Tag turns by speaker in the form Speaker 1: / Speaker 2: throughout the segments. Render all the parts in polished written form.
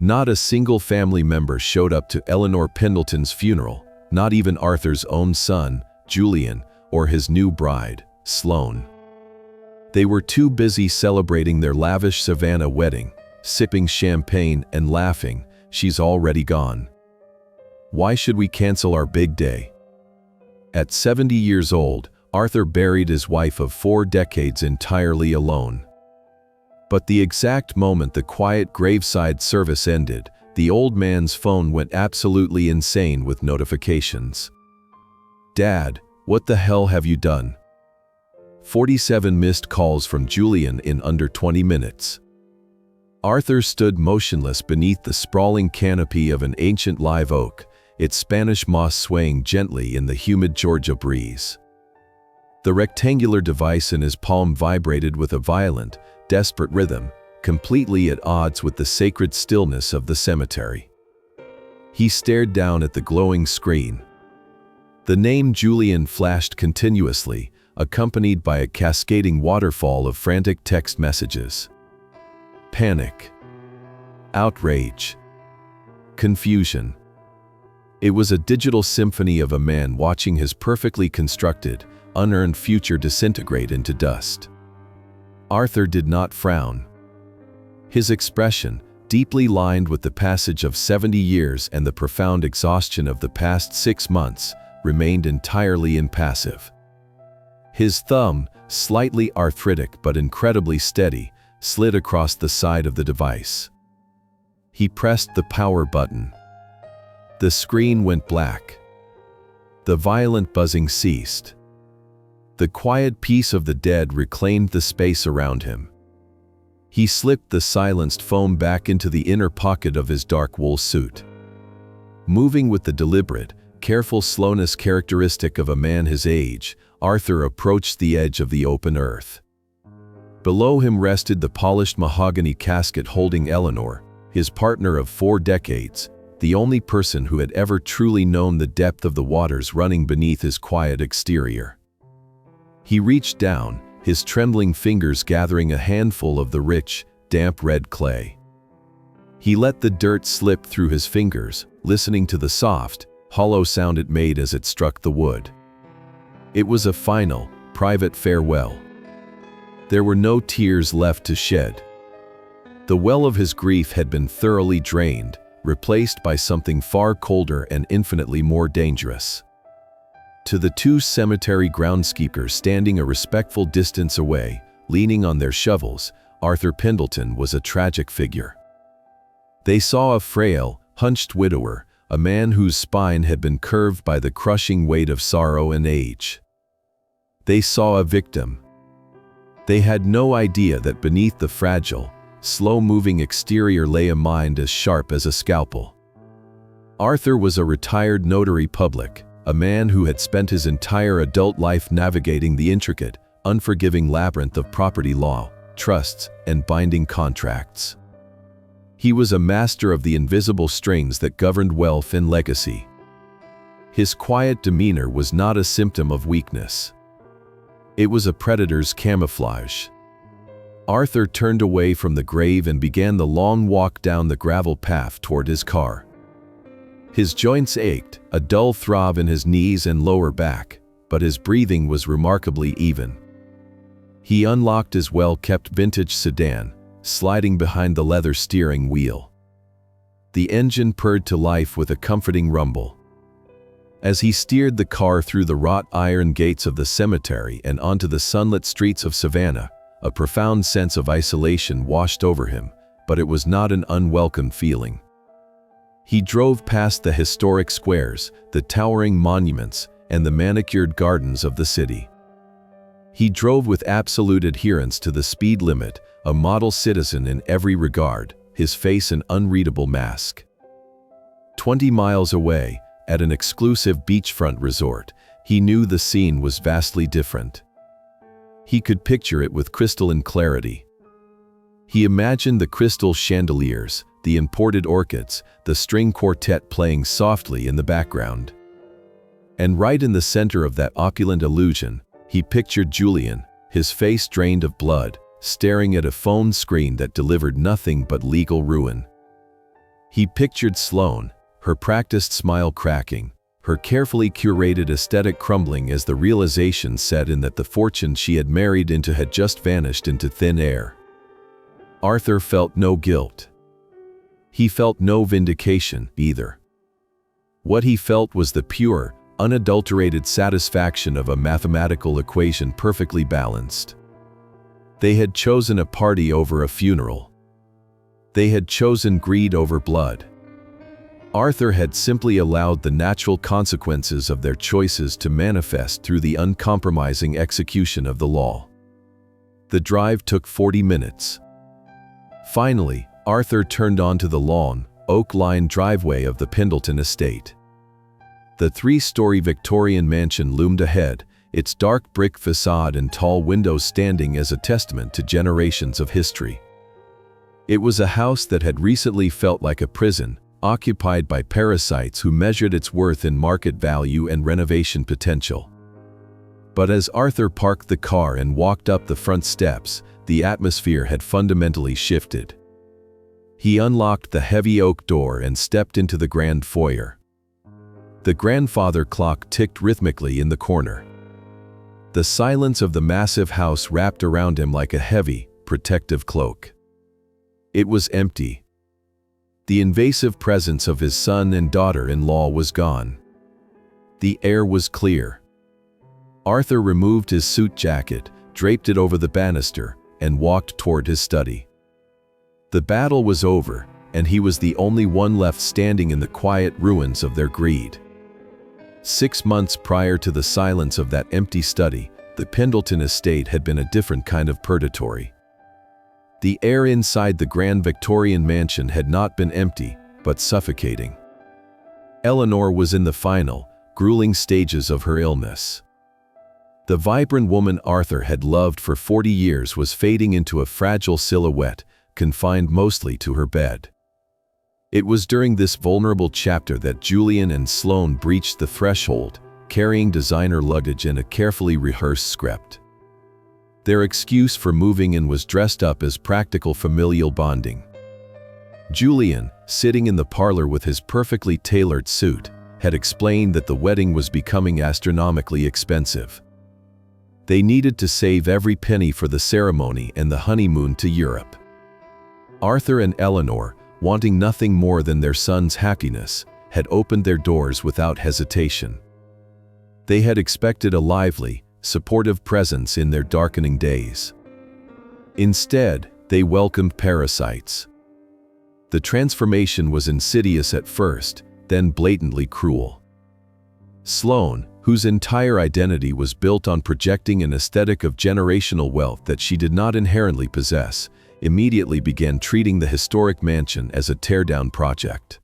Speaker 1: Not a single family member showed up to Eleanor Pendleton's funeral, not even Arthur's own son, Julian, or his new bride, Sloane. They were too busy celebrating their lavish Savannah wedding, sipping champagne and laughing, "She's already gone. Why should we cancel our big day?" At 70 years old, Arthur buried his wife of 4 decades entirely alone. But the exact moment the quiet graveside service ended, the old man's phone went absolutely insane with notifications. "Dad, what the hell have you done?" 47 missed calls from Julian in under 20 minutes. Arthur stood motionless beneath the sprawling canopy of an ancient live oak, its Spanish moss swaying gently in the humid Georgia breeze. The rectangular device in his palm vibrated with a violent, desperate rhythm, completely at odds with the sacred stillness of the cemetery. He stared down at the glowing screen. The name Julian flashed continuously, accompanied by a cascading waterfall of frantic text messages. Panic. Outrage. Confusion. It was a digital symphony of a man watching his perfectly constructed, unearned future disintegrate into dust. Arthur did not frown. His expression, deeply lined with the passage of 70 years and the profound exhaustion of the past 6 months, remained entirely impassive. His thumb, slightly arthritic but incredibly steady, slid across the side of the device. He pressed the power button. The screen went black. The violent buzzing ceased. The quiet peace of the dead reclaimed the space around him. He slipped the silenced phone back into the inner pocket of his dark wool suit. Moving with the deliberate, careful slowness characteristic of a man his age, Arthur approached the edge of the open earth. Below him rested the polished mahogany casket holding Eleanor, his partner of 4 decades, the only person who had ever truly known the depth of the waters running beneath his quiet exterior. He reached down, his trembling fingers gathering a handful of the rich, damp red clay. He let the dirt slip through his fingers, listening to the soft, hollow sound it made as it struck the wood. It was a final, private farewell. There were no tears left to shed. The well of his grief had been thoroughly drained, replaced by something far colder and infinitely more dangerous. To the 2 cemetery groundskeepers standing a respectful distance away, leaning on their shovels, Arthur Pendleton was a tragic figure. They saw a frail, hunched widower, a man whose spine had been curved by the crushing weight of sorrow and age. They saw a victim. They had no idea that beneath the fragile, slow-moving exterior lay a mind as sharp as a scalpel. Arthur was a retired notary public, a man who had spent his entire adult life navigating the intricate, unforgiving labyrinth of property law, trusts, and binding contracts. He was a master of the invisible strings that governed wealth and legacy. His quiet demeanor was not a symptom of weakness. It was a predator's camouflage. Arthur turned away from the grave and began the long walk down the gravel path toward his car. His joints ached, a dull throb in his knees and lower back, but his breathing was remarkably even. He unlocked his well-kept vintage sedan, sliding behind the leather steering wheel. The engine purred to life with a comforting rumble. As he steered the car through the wrought iron gates of the cemetery and onto the sunlit streets of Savannah, a profound sense of isolation washed over him, but it was not an unwelcome feeling. He drove past the historic squares, the towering monuments, and the manicured gardens of the city. He drove with absolute adherence to the speed limit, a model citizen in every regard, his face an unreadable mask. 20 miles away, at an exclusive beachfront resort, he knew the scene was vastly different. He could picture it with crystalline clarity. He imagined the crystal chandeliers, the imported orchids, the string quartet playing softly in the background. And right in the center of that opulent illusion, he pictured Julian, his face drained of blood, staring at a phone screen that delivered nothing but legal ruin. He pictured Sloane, her practiced smile cracking, her carefully curated aesthetic crumbling as the realization set in that the fortune she had married into had just vanished into thin air. Arthur felt no guilt. He felt no vindication, either. What he felt was the pure, unadulterated satisfaction of a mathematical equation perfectly balanced. They had chosen a party over a funeral. They had chosen greed over blood. Arthur had simply allowed the natural consequences of their choices to manifest through the uncompromising execution of the law. The drive took 40 minutes. Finally, Arthur turned onto the long, oak-lined driveway of the Pendleton estate. The three-story Victorian mansion loomed ahead, its dark brick facade and tall windows standing as a testament to generations of history. It was a house that had recently felt like a prison, occupied by parasites who measured its worth in market value and renovation potential. But as Arthur parked the car and walked up the front steps, the atmosphere had fundamentally shifted. He unlocked the heavy oak door and stepped into the grand foyer. The grandfather clock ticked rhythmically in the corner. The silence of the massive house wrapped around him like a heavy, protective cloak. It was empty. The invasive presence of his son and daughter-in-law was gone. The air was clear. Arthur removed his suit jacket, draped it over the banister, and walked toward his study. The battle was over, and he was the only one left standing in the quiet ruins of their greed. 6 months prior to the silence of that empty study, the Pendleton estate had been a different kind of purgatory. The air inside the grand Victorian mansion had not been empty, but suffocating. Eleanor was in the final, grueling stages of her illness. The vibrant woman Arthur had loved for 40 years was fading into a fragile silhouette, confined mostly to her bed. It was during this vulnerable chapter that Julian and Sloane breached the threshold, carrying designer luggage and a carefully rehearsed script. Their excuse for moving in was dressed up as practical familial bonding. Julian, sitting in the parlor with his perfectly tailored suit, had explained that the wedding was becoming astronomically expensive. They needed to save every penny for the ceremony and the honeymoon to Europe. Arthur and Eleanor, wanting nothing more than their son's happiness, had opened their doors without hesitation. They had expected a lively, supportive presence in their darkening days. Instead, they welcomed parasites. The transformation was insidious at first, then blatantly cruel. Sloane, whose entire identity was built on projecting an aesthetic of generational wealth that she did not inherently possess, immediately began treating the historic mansion as a teardown project.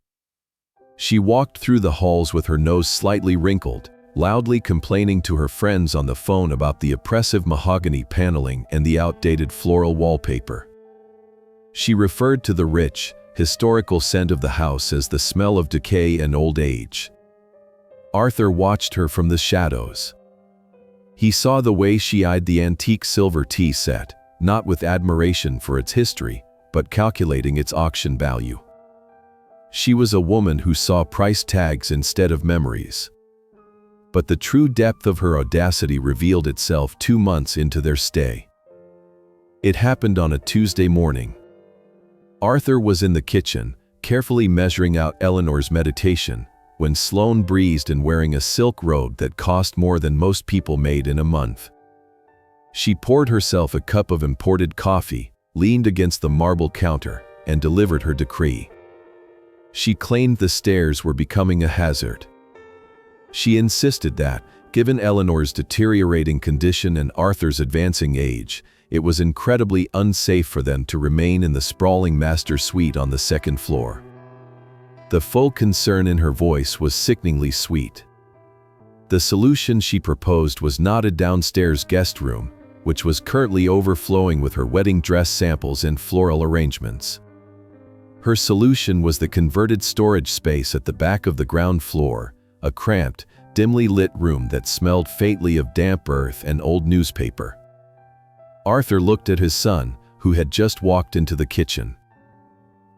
Speaker 1: She walked through the halls with her nose slightly wrinkled, loudly complaining to her friends on the phone about the oppressive mahogany paneling and the outdated floral wallpaper. She referred to the rich, historical scent of the house as the smell of decay and old age. Arthur watched her from the shadows. He saw the way she eyed the antique silver tea set, not with admiration for its history, but calculating its auction value. She was a woman who saw price tags instead of memories. But the true depth of her audacity revealed itself 2 months into their stay. It happened on a Tuesday morning. Arthur was in the kitchen, carefully measuring out Eleanor's meditation, when Sloane breezed in wearing a silk robe that cost more than most people made in a month. She poured herself a cup of imported coffee, leaned against the marble counter, and delivered her decree. She claimed the stairs were becoming a hazard. She insisted that, given Eleanor's deteriorating condition and Arthur's advancing age, it was incredibly unsafe for them to remain in the sprawling master suite on the second floor. The full concern in her voice was sickeningly sweet. The solution she proposed was not a downstairs guest room, which was currently overflowing with her wedding dress samples and floral arrangements. Her solution was the converted storage space at the back of the ground floor, a cramped, dimly lit room that smelled faintly of damp earth and old newspaper. Arthur looked at his son, who had just walked into the kitchen.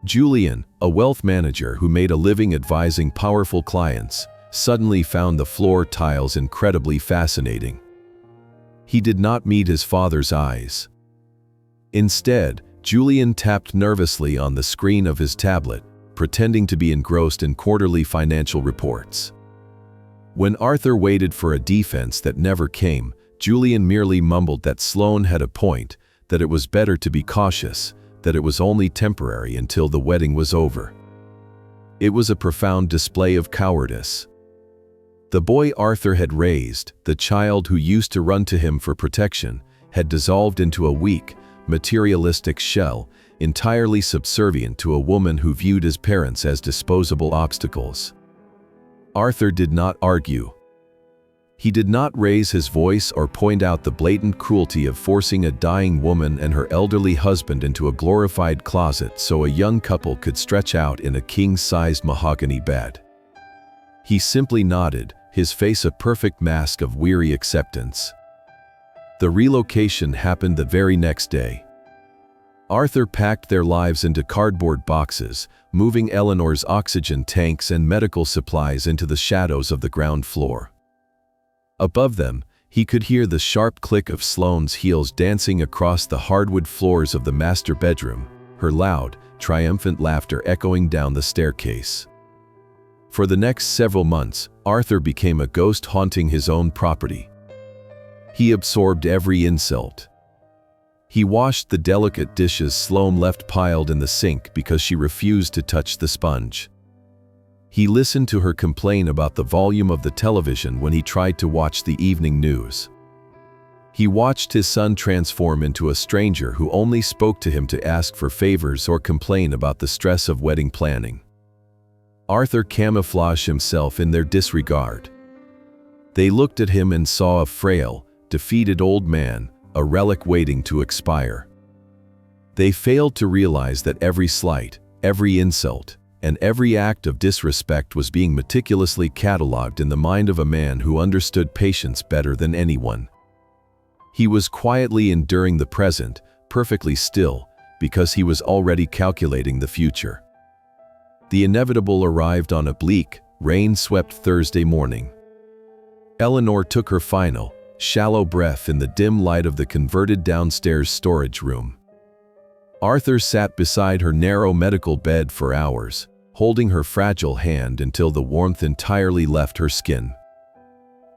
Speaker 1: Julian, a wealth manager who made a living advising powerful clients, suddenly found the floor tiles incredibly fascinating. He did not meet his father's eyes. Instead, Julian tapped nervously on the screen of his tablet, pretending to be engrossed in quarterly financial reports. When Arthur waited for a defense that never came, Julian merely mumbled that Sloane had a point, that it was better to be cautious, that it was only temporary until the wedding was over. It was a profound display of cowardice. The boy Arthur had raised, the child who used to run to him for protection, had dissolved into a weak, materialistic shell, entirely subservient to a woman who viewed his parents as disposable obstacles. Arthur did not argue. He did not raise his voice or point out the blatant cruelty of forcing a dying woman and her elderly husband into a glorified closet so a young couple could stretch out in a king-sized mahogany bed. He simply nodded, his face a perfect mask of weary acceptance. The relocation happened the very next day. Arthur packed their lives into cardboard boxes, moving Eleanor's oxygen tanks and medical supplies into the shadows of the ground floor. Above them, he could hear the sharp click of Sloane's heels dancing across the hardwood floors of the master bedroom, her loud, triumphant laughter echoing down the staircase. For the next several months, Arthur became a ghost haunting his own property. He absorbed every insult. He washed the delicate dishes Sloane left piled in the sink because she refused to touch the sponge. He listened to her complain about the volume of the television when he tried to watch the evening news. He watched his son transform into a stranger who only spoke to him to ask for favors or complain about the stress of wedding planning. Arthur camouflaged himself in their disregard. They looked at him and saw a frail, defeated old man, a relic waiting to expire. They failed to realize that every slight, every insult, and every act of disrespect was being meticulously catalogued in the mind of a man who understood patience better than anyone. He was quietly enduring the present, perfectly still, because he was already calculating the future. The inevitable arrived on a bleak, rain-swept Thursday morning. Eleanor took her final, shallow breath in the dim light of the converted downstairs storage room. Arthur sat beside her narrow medical bed for hours, holding her fragile hand until the warmth entirely left her skin.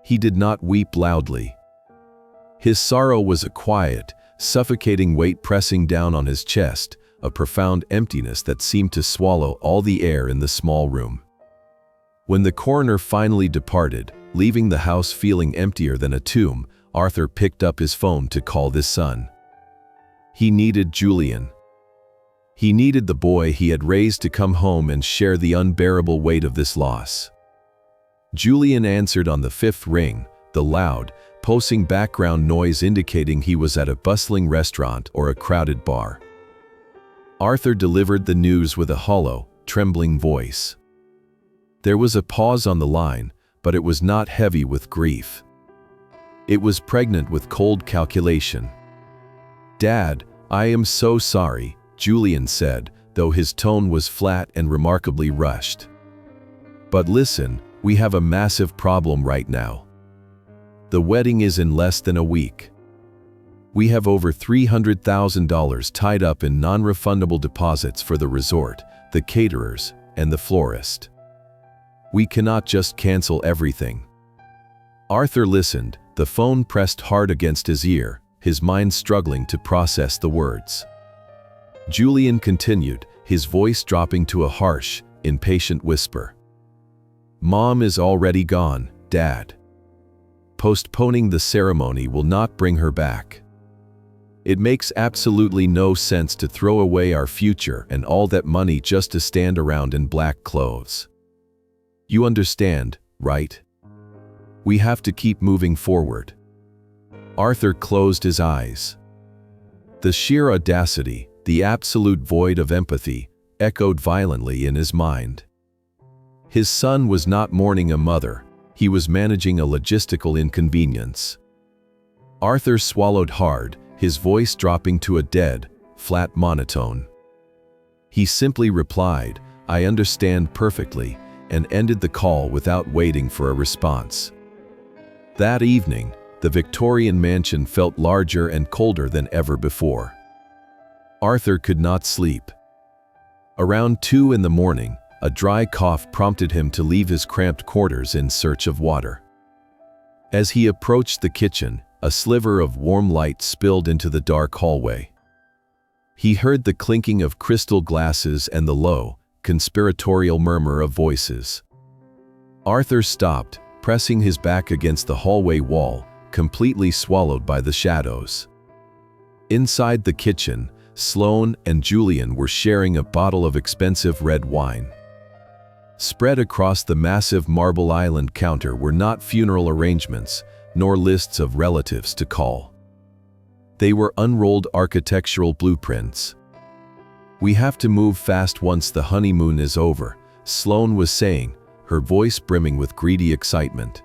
Speaker 1: He did not weep loudly. His sorrow was a quiet, suffocating weight pressing down on his chest, a profound emptiness that seemed to swallow all the air in the small room. When the coroner finally departed, leaving the house feeling emptier than a tomb, Arthur picked up his phone to call his son. He needed Julian. He needed the boy he had raised to come home and share the unbearable weight of this loss. Julian answered on the fifth ring, the loud, pulsing background noise indicating he was at a bustling restaurant or a crowded bar. Arthur delivered the news with a hollow, trembling voice. There was a pause on the line, but it was not heavy with grief. It was pregnant with cold calculation. "Dad, I am so sorry," Julian said, though his tone was flat and remarkably rushed. "But listen, we have a massive problem right now. The wedding is in less than a week. We have over $300,000 tied up in non-refundable deposits for the resort, the caterers, and the florist. We cannot just cancel everything." Arthur listened, the phone pressed hard against his ear, his mind struggling to process the words. Julian continued, his voice dropping to a harsh, impatient whisper. "Mom is already gone, Dad. Postponing the ceremony will not bring her back. It makes absolutely no sense to throw away our future and all that money just to stand around in black clothes. You understand, right? We have to keep moving forward." Arthur closed his eyes. The sheer audacity, the absolute void of empathy, echoed violently in his mind. His son was not mourning a mother, he was managing a logistical inconvenience. Arthur swallowed hard, his voice dropping to a dead, flat monotone. He simply replied, "I understand perfectly," and ended the call without waiting for a response. That evening, the Victorian mansion felt larger and colder than ever before. Arthur could not sleep. Around 2 in the morning, a dry cough prompted him to leave his cramped quarters in search of water. As he approached the kitchen, a sliver of warm light spilled into the dark hallway. He heard the clinking of crystal glasses and the low, conspiratorial murmur of voices. Arthur stopped, pressing his back against the hallway wall, completely swallowed by the shadows. Inside the kitchen, Sloane and Julian were sharing a bottle of expensive red wine. Spread across the massive marble island counter were not funeral arrangements, nor lists of relatives to call. They were unrolled architectural blueprints. "We have to move fast once the honeymoon is over," Sloane was saying, her voice brimming with greedy excitement.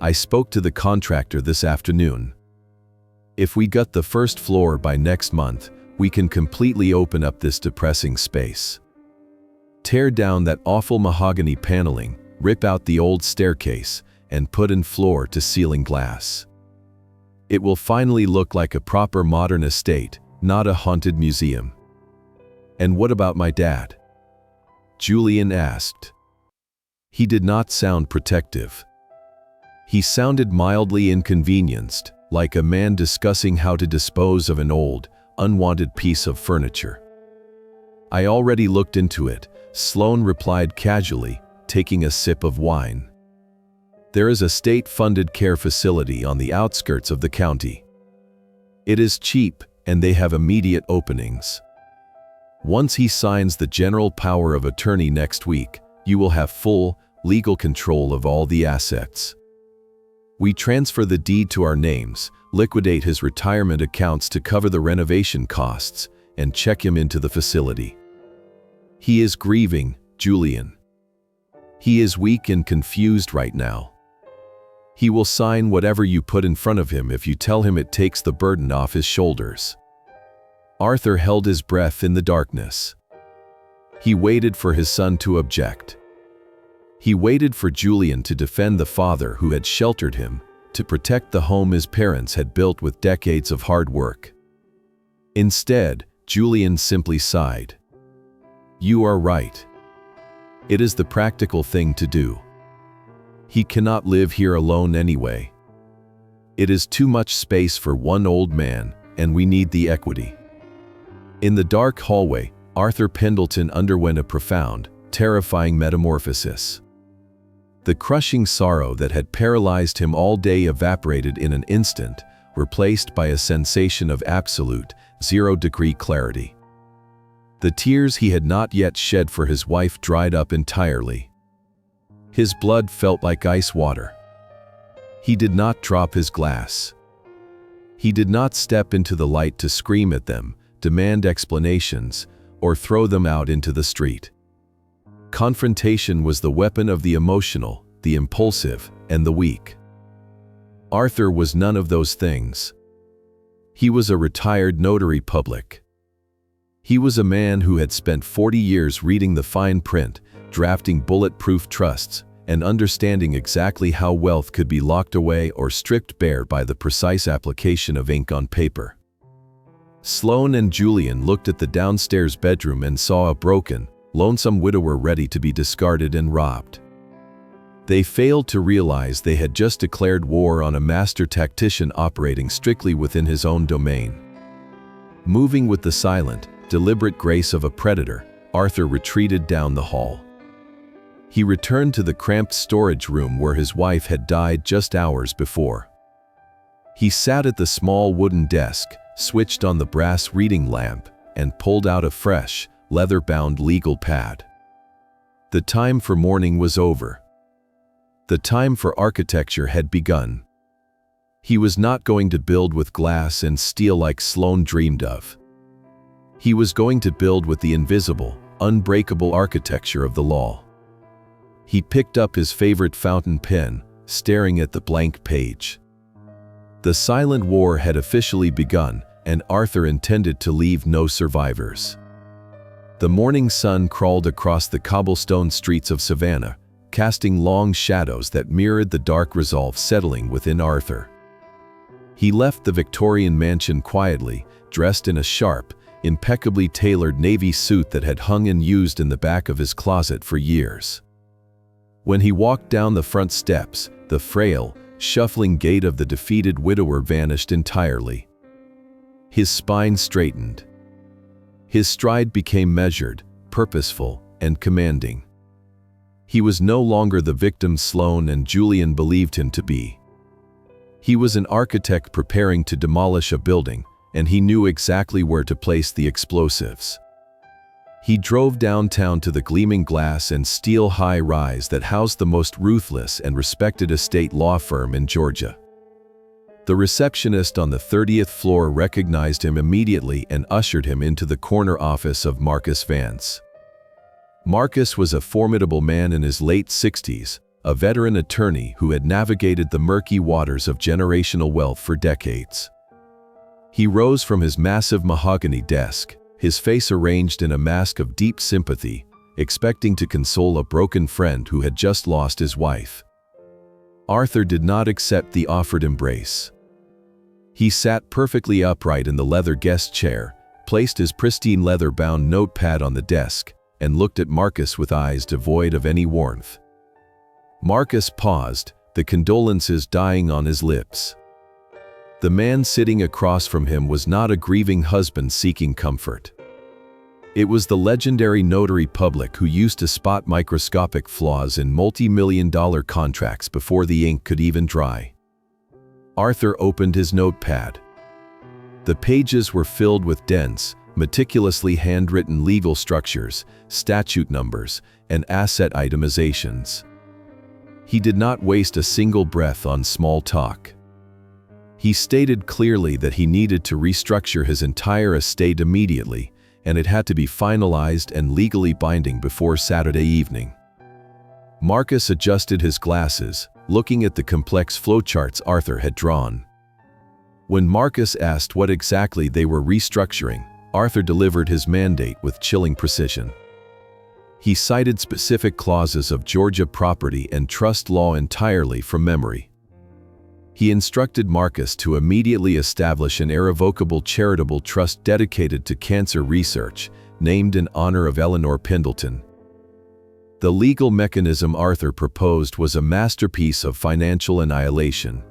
Speaker 1: "I spoke to the contractor this afternoon. If we gut the first floor by next month, we can completely open up this depressing space. Tear down that awful mahogany paneling, rip out the old staircase, and put in floor-to-ceiling glass. It will finally look like a proper modern estate, not a haunted museum." "And what about my dad?" Julian asked. He did not sound protective. He sounded mildly inconvenienced, like a man discussing how to dispose of an old, unwanted piece of furniture. "I already looked into it," Sloane replied casually, taking a sip of wine. "There is a state-funded care facility on the outskirts of the county. It is cheap, and they have immediate openings. Once he signs the general power of attorney next week, you will have full, legal control of all the assets. We transfer the deed to our names, liquidate his retirement accounts to cover the renovation costs, and check him into the facility. He is grieving, Julian. He is weak and confused right now. He will sign whatever you put in front of him if you tell him it takes the burden off his shoulders." Arthur held his breath in the darkness. He waited for his son to object. He waited for Julian to defend the father who had sheltered him, to protect the home his parents had built with decades of hard work. Instead, Julian simply sighed. "You are right. It is the practical thing to do. He cannot live here alone anyway. It is too much space for one old man, and we need the equity." In the dark hallway, Arthur Pendleton underwent a profound, terrifying metamorphosis. The crushing sorrow that had paralyzed him all day evaporated in an instant, replaced by a sensation of absolute, zero-degree clarity. The tears he had not yet shed for his wife dried up entirely. His blood felt like ice water. He did not drop his glass. He did not step into the light to scream at them, demand explanations, or throw them out into the street. Confrontation was the weapon of the emotional, the impulsive, and the weak. Arthur was none of those things. He was a retired notary public. He was a man who had spent 40 years reading the fine print, drafting bulletproof trusts, and understanding exactly how wealth could be locked away or stripped bare by the precise application of ink on paper. Sloane and Julian looked at the downstairs bedroom and saw a broken, lonesome widower ready to be discarded and robbed. They failed to realize they had just declared war on a master tactician operating strictly within his own domain. Moving with the silent, deliberate grace of a predator, Arthur retreated down the hall. He returned to the cramped storage room where his wife had died just hours before. He sat at the small wooden desk, switched on the brass reading lamp, and pulled out a fresh, leather-bound legal pad. The time for mourning was over. The time for architecture had begun. He was not going to build with glass and steel like Sloane dreamed of. He was going to build with the invisible, unbreakable architecture of the law. He picked up his favorite fountain pen, staring at the blank page. The silent war had officially begun, and Arthur intended to leave no survivors. The morning sun crawled across the cobblestone streets of Savannah, casting long shadows that mirrored the dark resolve settling within Arthur. He left the Victorian mansion quietly, dressed in a sharp, impeccably tailored navy suit that had hung unused in the back of his closet for years. When he walked down the front steps, the frail, shuffling gait of the defeated widower vanished entirely. His spine straightened. His stride became measured, purposeful, and commanding. He was no longer the victim Sloane and Julian believed him to be. He was an architect preparing to demolish a building, and he knew exactly where to place the explosives. He drove downtown to the gleaming glass and steel high-rise that housed the most ruthless and respected estate law firm in Georgia. The receptionist on the 30th floor recognized him immediately and ushered him into the corner office of Marcus Vance. Marcus was a formidable man in his late 60s, a veteran attorney who had navigated the murky waters of generational wealth for decades. He rose from his massive mahogany desk, his face arranged in a mask of deep sympathy, expecting to console a broken friend who had just lost his wife. Arthur did not accept the offered embrace. He sat perfectly upright in the leather guest chair, placed his pristine leather-bound notepad on the desk, and looked at Marcus with eyes devoid of any warmth. Marcus paused, the condolences dying on his lips. The man sitting across from him was not a grieving husband seeking comfort. It was the legendary notary public who used to spot microscopic flaws in multi-million-dollar contracts before the ink could even dry. Arthur opened his notepad. The pages were filled with dense, meticulously handwritten legal structures, statute numbers, and asset itemizations. He did not waste a single breath on small talk. He stated clearly that he needed to restructure his entire estate immediately, and it had to be finalized and legally binding before Saturday evening. Marcus adjusted his glasses, looking at the complex flowcharts Arthur had drawn. When Marcus asked what exactly they were restructuring, Arthur delivered his mandate with chilling precision. He cited specific clauses of Georgia property and trust law entirely from memory. He instructed Marcus to immediately establish an irrevocable charitable trust dedicated to cancer research, named in honor of Eleanor Pendleton. The legal mechanism Arthur proposed was a masterpiece of financial annihilation.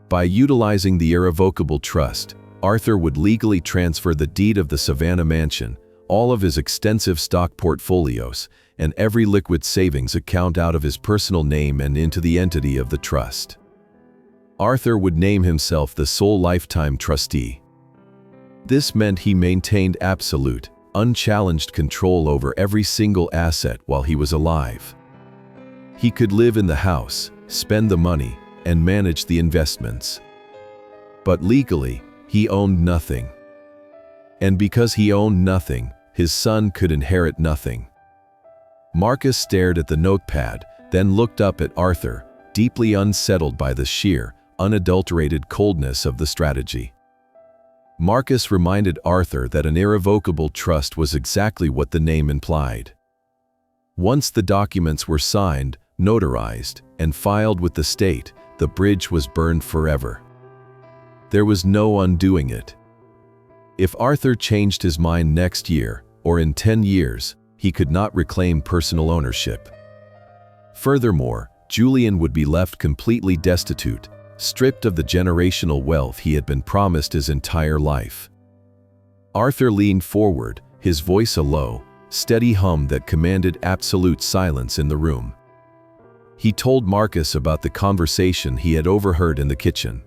Speaker 1: By utilizing the irrevocable trust, Arthur would legally transfer the deed of the Savannah mansion, all of his extensive stock portfolios, and every liquid savings account out of his personal name and into the entity of the trust. Arthur would name himself the sole lifetime trustee. This meant he maintained absolute, unchallenged control over every single asset while he was alive. He could live in the house, spend the money, and manage the investments. But legally, he owned nothing. And because he owned nothing, his son could inherit nothing. Marcus stared at the notepad, then looked up at Arthur, deeply unsettled by the sheer, unadulterated coldness of the strategy. Marcus reminded Arthur that an irrevocable trust was exactly what the name implied. Once the documents were signed, notarized, and filed with the state, the bridge was burned forever. There was no undoing it. If Arthur changed his mind next year, or in 10 years, he could not reclaim personal ownership. Furthermore, Julian would be left completely destitute, stripped of the generational wealth he had been promised his entire life. Arthur leaned forward, his voice a low, steady hum that commanded absolute silence in the room. He told Marcus about the conversation he had overheard in the kitchen.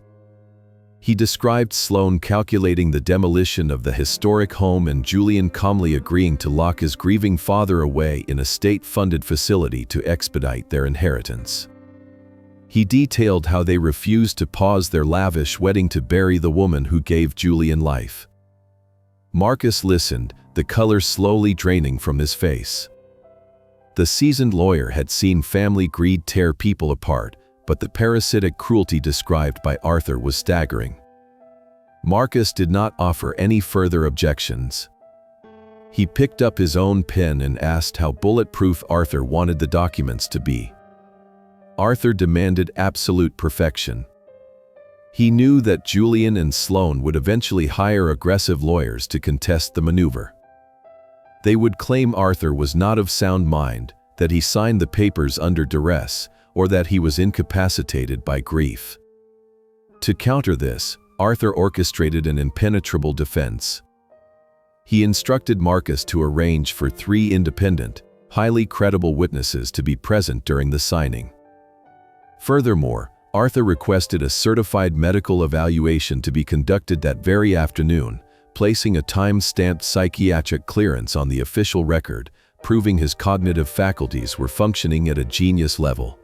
Speaker 1: He described Sloane calculating the demolition of the historic home and Julian calmly agreeing to lock his grieving father away in a state-funded facility to expedite their inheritance. He detailed how they refused to pause their lavish wedding to bury the woman who gave Julian life. Marcus listened, the color slowly draining from his face. The seasoned lawyer had seen family greed tear people apart, but the parasitic cruelty described by Arthur was staggering. Marcus did not offer any further objections. He picked up his own pen and asked how bulletproof Arthur wanted the documents to be. Arthur demanded absolute perfection. He knew that Julian and Sloane would eventually hire aggressive lawyers to contest the maneuver. They would claim Arthur was not of sound mind, that he signed the papers under duress, or that he was incapacitated by grief. To counter this, Arthur orchestrated an impenetrable defense. He instructed Marcus to arrange for 3 independent, highly credible witnesses to be present during the signing. Furthermore, Arthur requested a certified medical evaluation to be conducted that very afternoon, placing a time-stamped psychiatric clearance on the official record, proving his cognitive faculties were functioning at a genius level.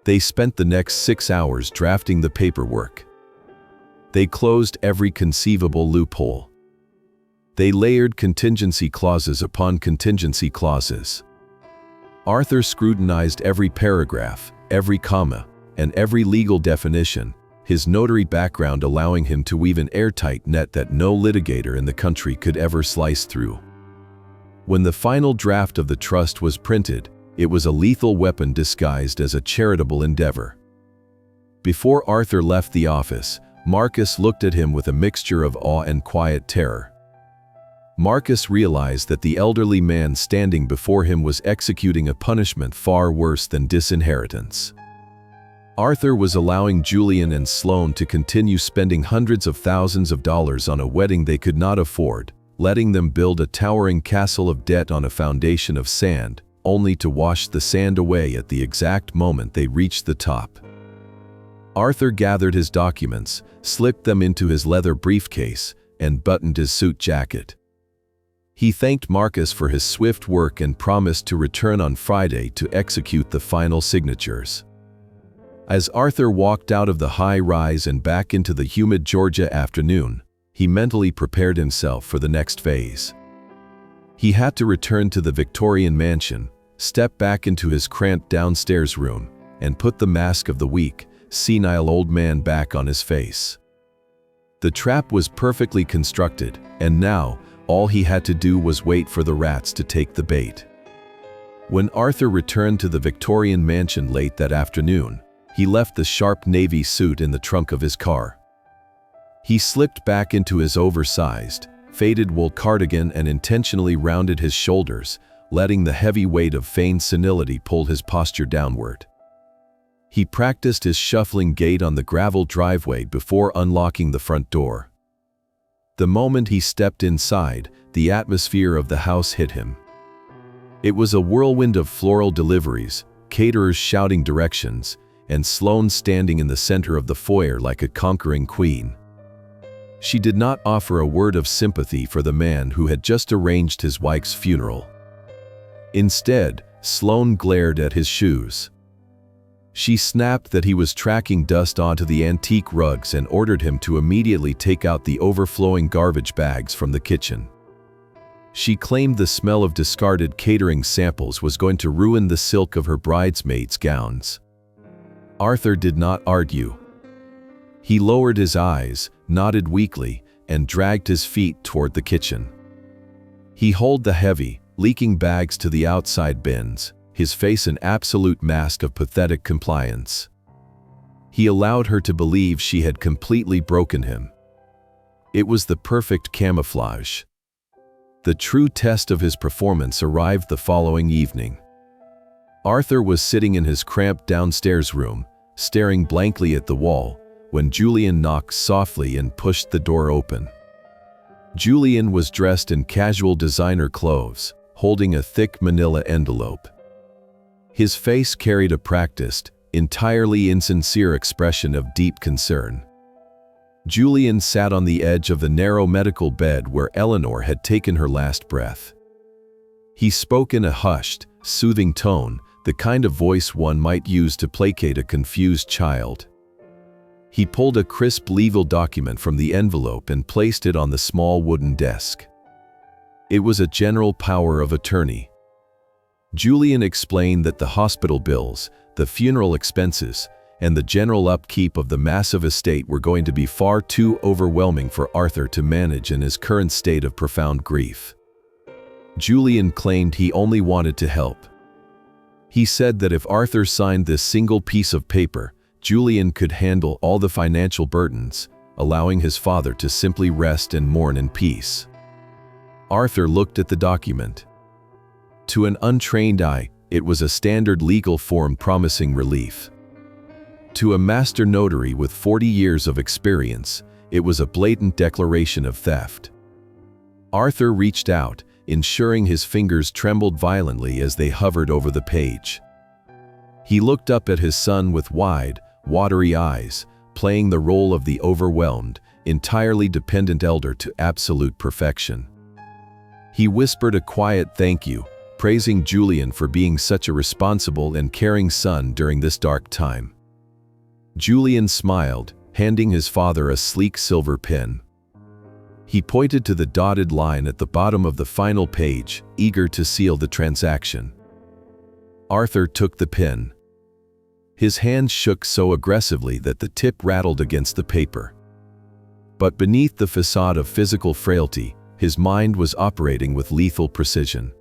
Speaker 1: They spent the next 6 hours drafting the paperwork. They closed every conceivable loophole. They layered contingency clauses upon contingency clauses. Arthur scrutinized every paragraph, every comma, and every legal definition, his notary background allowing him to weave an airtight net that no litigator in the country could ever slice through. When the final draft of the trust was printed, it was a lethal weapon disguised as a charitable endeavor. Before Arthur left the office, Marcus looked at him with a mixture of awe and quiet terror. Marcus realized that the elderly man standing before him was executing a punishment far worse than disinheritance. Arthur was allowing Julian and Sloane to continue spending hundreds of thousands of dollars on a wedding they could not afford, letting them build a towering castle of debt on a foundation of sand, only to wash the sand away at the exact moment they reached the top. Arthur gathered his documents, slipped them into his leather briefcase, and buttoned his suit jacket. He thanked Marcus for his swift work and promised to return on Friday to execute the final signatures. As Arthur walked out of the high-rise and back into the humid Georgia afternoon, he mentally prepared himself for the next phase. He had to return to the Victorian mansion, step back into his cramped downstairs room, and put the mask of the weak, senile old man back on his face. The trap was perfectly constructed, and now, all he had to do was wait for the rats to take the bait. When Arthur returned to the Victorian mansion late that afternoon, he left the sharp navy suit in the trunk of his car. He slipped back into his oversized, faded wool cardigan and intentionally rounded his shoulders, letting the heavy weight of feigned senility pull his posture downward. He practiced his shuffling gait on the gravel driveway before unlocking the front door. The moment he stepped inside, the atmosphere of the house hit him. It was a whirlwind of floral deliveries, caterers shouting directions, and Sloane standing in the center of the foyer like a conquering queen. She did not offer a word of sympathy for the man who had just arranged his wife's funeral. Instead, Sloane glared at his shoes. She snapped that he was tracking dust onto the antique rugs and ordered him to immediately take out the overflowing garbage bags from the kitchen. She claimed the smell of discarded catering samples was going to ruin the silk of her bridesmaids' gowns. Arthur did not argue. He lowered his eyes, nodded weakly, and dragged his feet toward the kitchen. He hauled the heavy, leaking bags to the outside bins, his face an absolute mask of pathetic compliance. He allowed her to believe she had completely broken him. It was the perfect camouflage. The true test of his performance arrived the following evening. Arthur was sitting in his cramped downstairs room, staring blankly at the wall, when Julian knocked softly and pushed the door open. Julian was dressed in casual designer clothes, holding a thick manila envelope. His face carried a practiced, entirely insincere expression of deep concern. Julian sat on the edge of the narrow medical bed where Eleanor had taken her last breath. He spoke in a hushed, soothing tone, the kind of voice one might use to placate a confused child. He pulled a crisp legal document from the envelope and placed it on the small wooden desk. It was a general power of attorney. Julian explained that the hospital bills, the funeral expenses, and the general upkeep of the massive estate were going to be far too overwhelming for Arthur to manage in his current state of profound grief. Julian claimed he only wanted to help. He said that if Arthur signed this single piece of paper, Julian could handle all the financial burdens, allowing his father to simply rest and mourn in peace. Arthur looked at the document. To an untrained eye, it was a standard legal form promising relief. To a master notary with 40 years of experience, it was a blatant declaration of theft. Arthur reached out, ensuring his fingers trembled violently as they hovered over the page. He looked up at his son with wide, watery eyes, playing the role of the overwhelmed, entirely dependent elder to absolute perfection. He whispered a quiet thank you, praising Julian for being such a responsible and caring son during this dark time. Julian smiled, handing his father a sleek silver pen. He pointed to the dotted line at the bottom of the final page, eager to seal the transaction. Arthur took the pen. His hand shook so aggressively that the tip rattled against the paper. But beneath the facade of physical frailty, his mind was operating with lethal precision.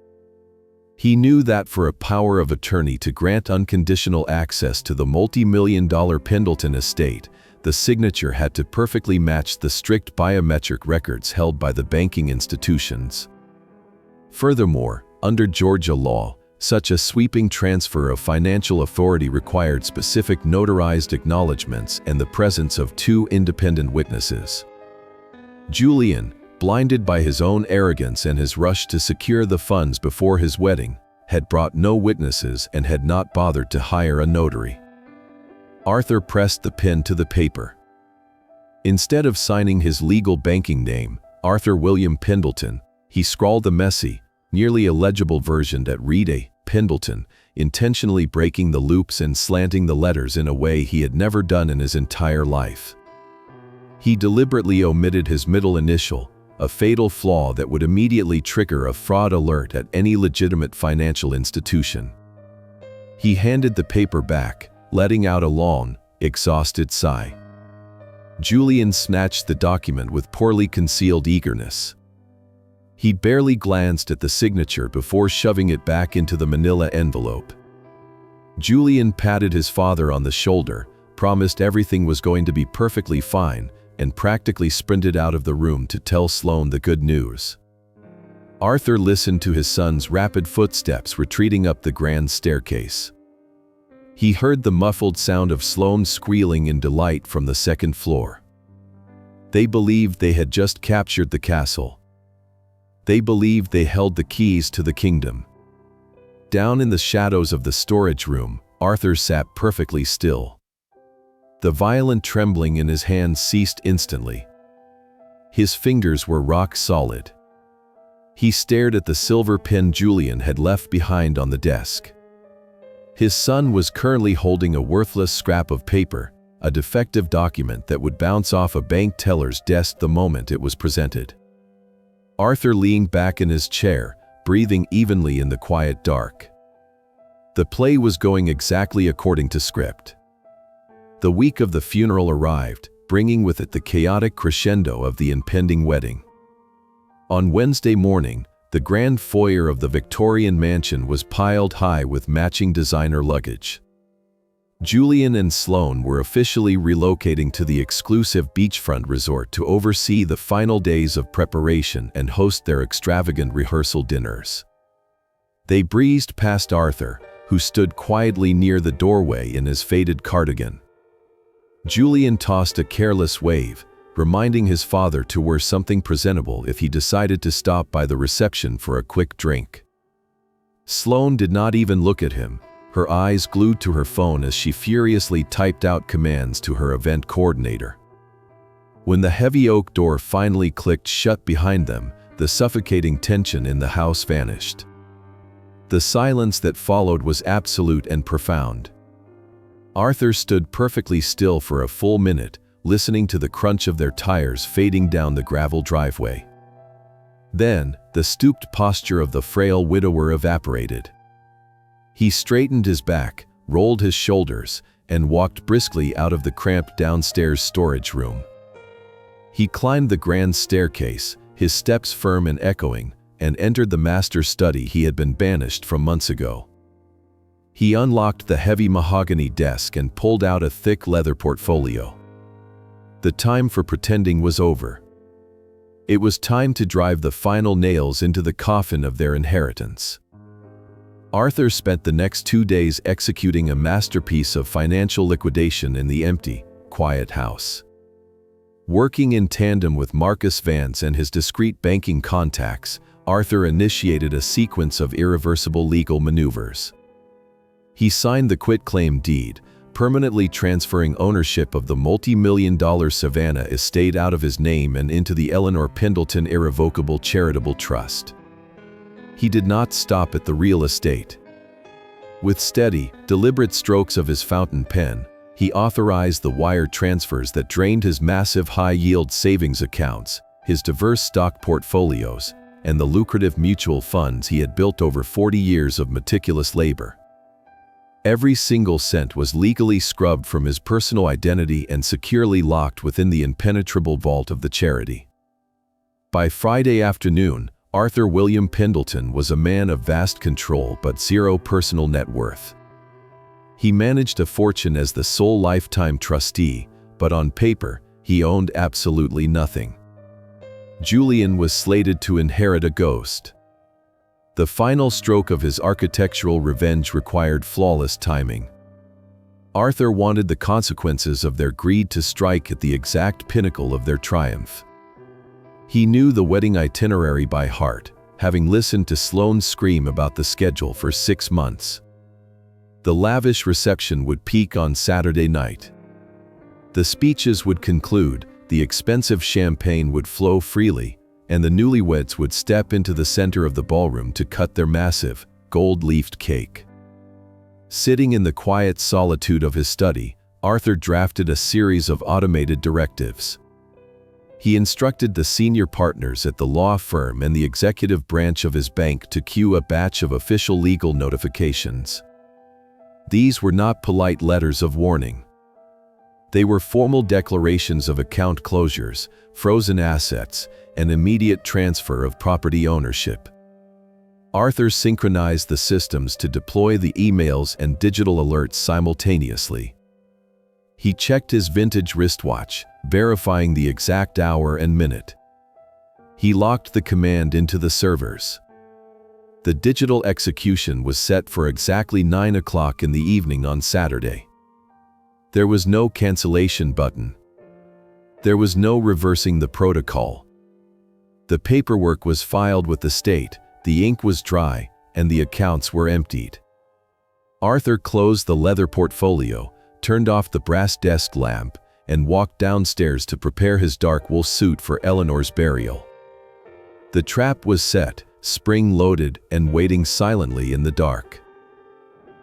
Speaker 1: He knew that for a power of attorney to grant unconditional access to the multi-million-dollar Pendleton estate, the signature had to perfectly match the strict biometric records held by the banking institutions. Furthermore, under Georgia law, such a sweeping transfer of financial authority required specific notarized acknowledgments and the presence of two independent witnesses. Julian, blinded by his own arrogance and his rush to secure the funds before his wedding, had brought no witnesses and had not bothered to hire a notary. Arthur pressed the pen to the paper. Instead of signing his legal banking name, Arthur William Pendleton, he scrawled a messy, nearly illegible version that read A. Pendleton, intentionally breaking the loops and slanting the letters in a way he had never done in his entire life. He deliberately omitted his middle initial, a fatal flaw that would immediately trigger a fraud alert at any legitimate financial institution. He handed the paper back, letting out a long, exhausted sigh. Julian snatched the document with poorly concealed eagerness. He barely glanced at the signature before shoving it back into the manila envelope. Julian patted his father on the shoulder, promised everything was going to be perfectly fine, and practically sprinted out of the room to tell Sloane the good news. Arthur listened to his son's rapid footsteps retreating up the grand staircase. He heard the muffled sound of Sloane squealing in delight from the second floor. They believed they had just captured the castle. They believed they held the keys to the kingdom. Down in the shadows of the storage room, Arthur sat perfectly still. The violent trembling in his hands ceased instantly. His fingers were rock solid. He stared at the silver pen Julian had left behind on the desk. His son was currently holding a worthless scrap of paper, a defective document that would bounce off a bank teller's desk the moment it was presented. Arthur leaned back in his chair, breathing evenly in the quiet dark. The play was going exactly according to script. The week of the funeral arrived, bringing with it the chaotic crescendo of the impending wedding. On Wednesday morning, the grand foyer of the Victorian mansion was piled high with matching designer luggage. Julian and Sloane were officially relocating to the exclusive beachfront resort to oversee the final days of preparation and host their extravagant rehearsal dinners. They breezed past Arthur, who stood quietly near the doorway in his faded cardigan. Julian tossed a careless wave, reminding his father to wear something presentable if he decided to stop by the reception for a quick drink. Sloane did not even look at him, her eyes glued to her phone as she furiously typed out commands to her event coordinator. When the heavy oak door finally clicked shut behind them, the suffocating tension in the house vanished. The silence that followed was absolute and profound. Arthur stood perfectly still for a full minute, listening to the crunch of their tires fading down the gravel driveway. Then, the stooped posture of the frail widower evaporated. He straightened his back, rolled his shoulders, and walked briskly out of the cramped downstairs storage room. He climbed the grand staircase, his steps firm and echoing, and entered the master's study he had been banished from months ago. He unlocked the heavy mahogany desk and pulled out a thick leather portfolio. The time for pretending was over. It was time to drive the final nails into the coffin of their inheritance. Arthur spent the next 2 days executing a masterpiece of financial liquidation in the empty, quiet house. Working in tandem with Marcus Vance and his discreet banking contacts, Arthur initiated a sequence of irreversible legal maneuvers. He signed the quitclaim deed, permanently transferring ownership of the multi-million-dollar Savannah estate out of his name and into the Eleanor Pendleton Irrevocable Charitable Trust. He did not stop at the real estate. With steady, deliberate strokes of his fountain pen, he authorized the wire transfers that drained his massive high-yield savings accounts, his diverse stock portfolios, and the lucrative mutual funds he had built over 40 years of meticulous labor. Every single cent was legally scrubbed from his personal identity and securely locked within the impenetrable vault of the charity. By Friday afternoon, Arthur William Pendleton was a man of vast control but zero personal net worth. He managed a fortune as the sole lifetime trustee, but on paper, he owned absolutely nothing. Julian was slated to inherit a ghost. The final stroke of his architectural revenge required flawless timing. Arthur wanted the consequences of their greed to strike at the exact pinnacle of their triumph. He knew the wedding itinerary by heart, having listened to Sloane scream about the schedule for 6 months. The lavish reception would peak on Saturday night. The speeches would conclude, the expensive champagne would flow freely, and the newlyweds would step into the center of the ballroom to cut their massive, gold-leafed cake. Sitting in the quiet solitude of his study, Arthur drafted a series of automated directives. He instructed the senior partners at the law firm and the executive branch of his bank to queue a batch of official legal notifications. These were not polite letters of warning. They were formal declarations of account closures, frozen assets, and immediate transfer of property ownership. Arthur synchronized the systems to deploy the emails and digital alerts simultaneously. He checked his vintage wristwatch, verifying the exact hour and minute. He locked the command into the servers. The digital execution was set for exactly 9 o'clock in the evening on Saturday. There was no cancellation button. There was no reversing the protocol. The paperwork was filed with the state, the ink was dry, and the accounts were emptied. Arthur closed the leather portfolio, turned off the brass desk lamp, and walked downstairs to prepare his dark wool suit for Eleanor's burial. The trap was set, spring-loaded, and waiting silently in the dark.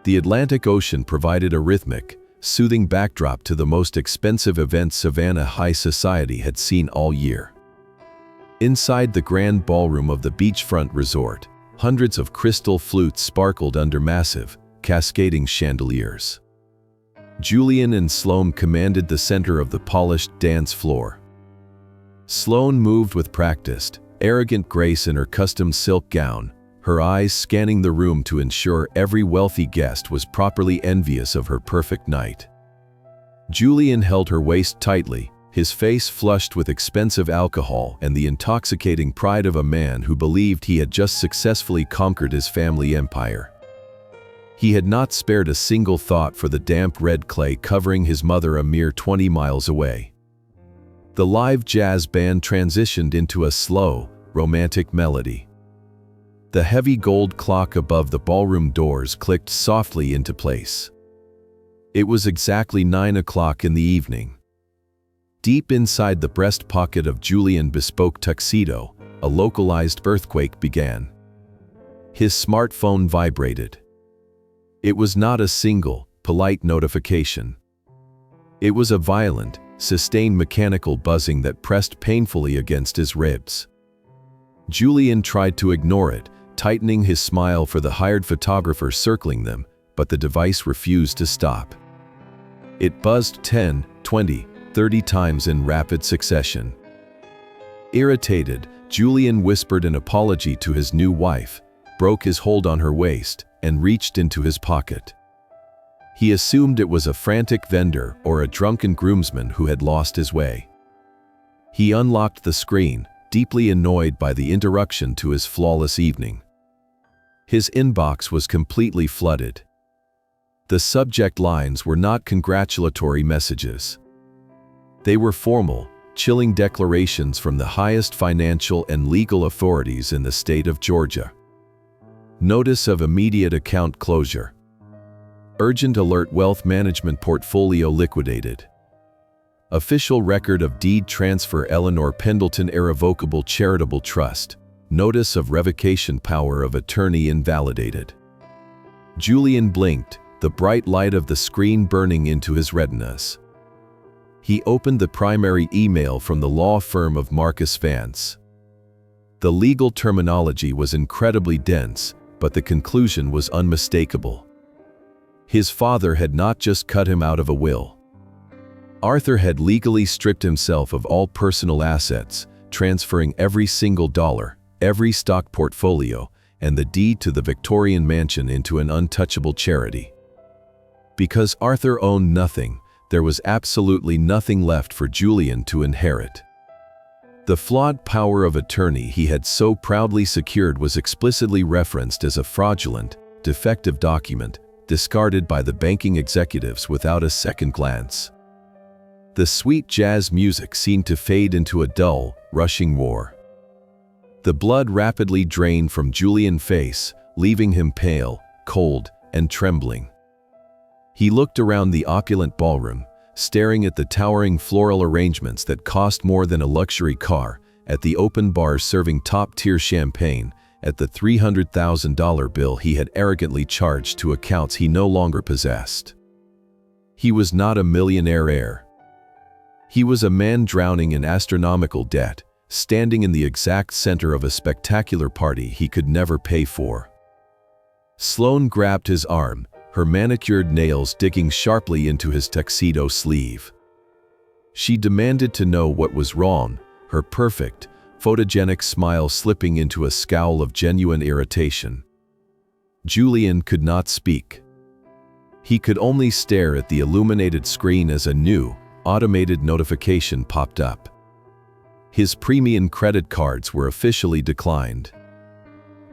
Speaker 1: The Atlantic Ocean provided a rhythmic, soothing backdrop to the most expensive event Savannah high society had seen all year. Inside the grand ballroom of the beachfront resort, hundreds of crystal flutes sparkled under massive, cascading chandeliers. Julian and Sloane commanded the center of the polished dance floor. Sloane moved with practiced, arrogant grace in her custom silk gown, her eyes scanning the room to ensure every wealthy guest was properly envious of her perfect night. Julian held her waist tightly, his face flushed with expensive alcohol and the intoxicating pride of a man who believed he had just successfully conquered his family empire. He had not spared a single thought for the damp red clay covering his mother a mere 20 miles away. The live jazz band transitioned into a slow, romantic melody. The heavy gold clock above the ballroom doors clicked softly into place. It was exactly 9 o'clock in the evening. Deep inside the breast pocket of Julian's bespoke tuxedo, a localized earthquake began. His smartphone vibrated. It was not a single, polite notification. It was a violent, sustained mechanical buzzing that pressed painfully against his ribs. Julian tried to ignore it, tightening his smile for the hired photographer circling them, but the device refused to stop. It buzzed 10, 20, 30 times in rapid succession. Irritated, Julian whispered an apology to his new wife, broke his hold on her waist, and reached into his pocket. He assumed it was a frantic vendor or a drunken groomsman who had lost his way. He unlocked the screen, deeply annoyed by the interruption to his flawless evening. His inbox was completely flooded. The subject lines were not congratulatory messages. They were formal, chilling declarations from the highest financial and legal authorities in the state of Georgia. Notice of immediate account closure. Urgent alert: wealth management portfolio liquidated. Official record of deed transfer: Eleanor Pendleton Irrevocable Charitable Trust. Notice of revocation: power of attorney invalidated. Julian blinked, the bright light of the screen burning into his retinas. He opened the primary email from the law firm of Marcus Vance. The legal terminology was incredibly dense, but the conclusion was unmistakable. His father had not just cut him out of a will. Arthur had legally stripped himself of all personal assets, transferring every single dollar, every stock portfolio, and the deed to the Victorian mansion into an untouchable charity. Because Arthur owned nothing, there was absolutely nothing left for Julian to inherit. The flawed power of attorney he had so proudly secured was explicitly referenced as a fraudulent, defective document, discarded by the banking executives without a second glance. The sweet jazz music seemed to fade into a dull, rushing roar. The blood rapidly drained from Julian's face, leaving him pale, cold, and trembling. He looked around the opulent ballroom, staring at the towering floral arrangements that cost more than a luxury car, at the open bars serving top-tier champagne, at the $300,000 bill he had arrogantly charged to accounts he no longer possessed. He was not a millionaire heir. He was a man drowning in astronomical debt, standing in the exact center of a spectacular party he could never pay for. Sloane grabbed his arm, her manicured nails digging sharply into his tuxedo sleeve. She demanded to know what was wrong, her perfect, photogenic smile slipping into a scowl of genuine irritation. Julian could not speak. He could only stare at the illuminated screen as a new, automated notification popped up. His premium credit cards were officially declined.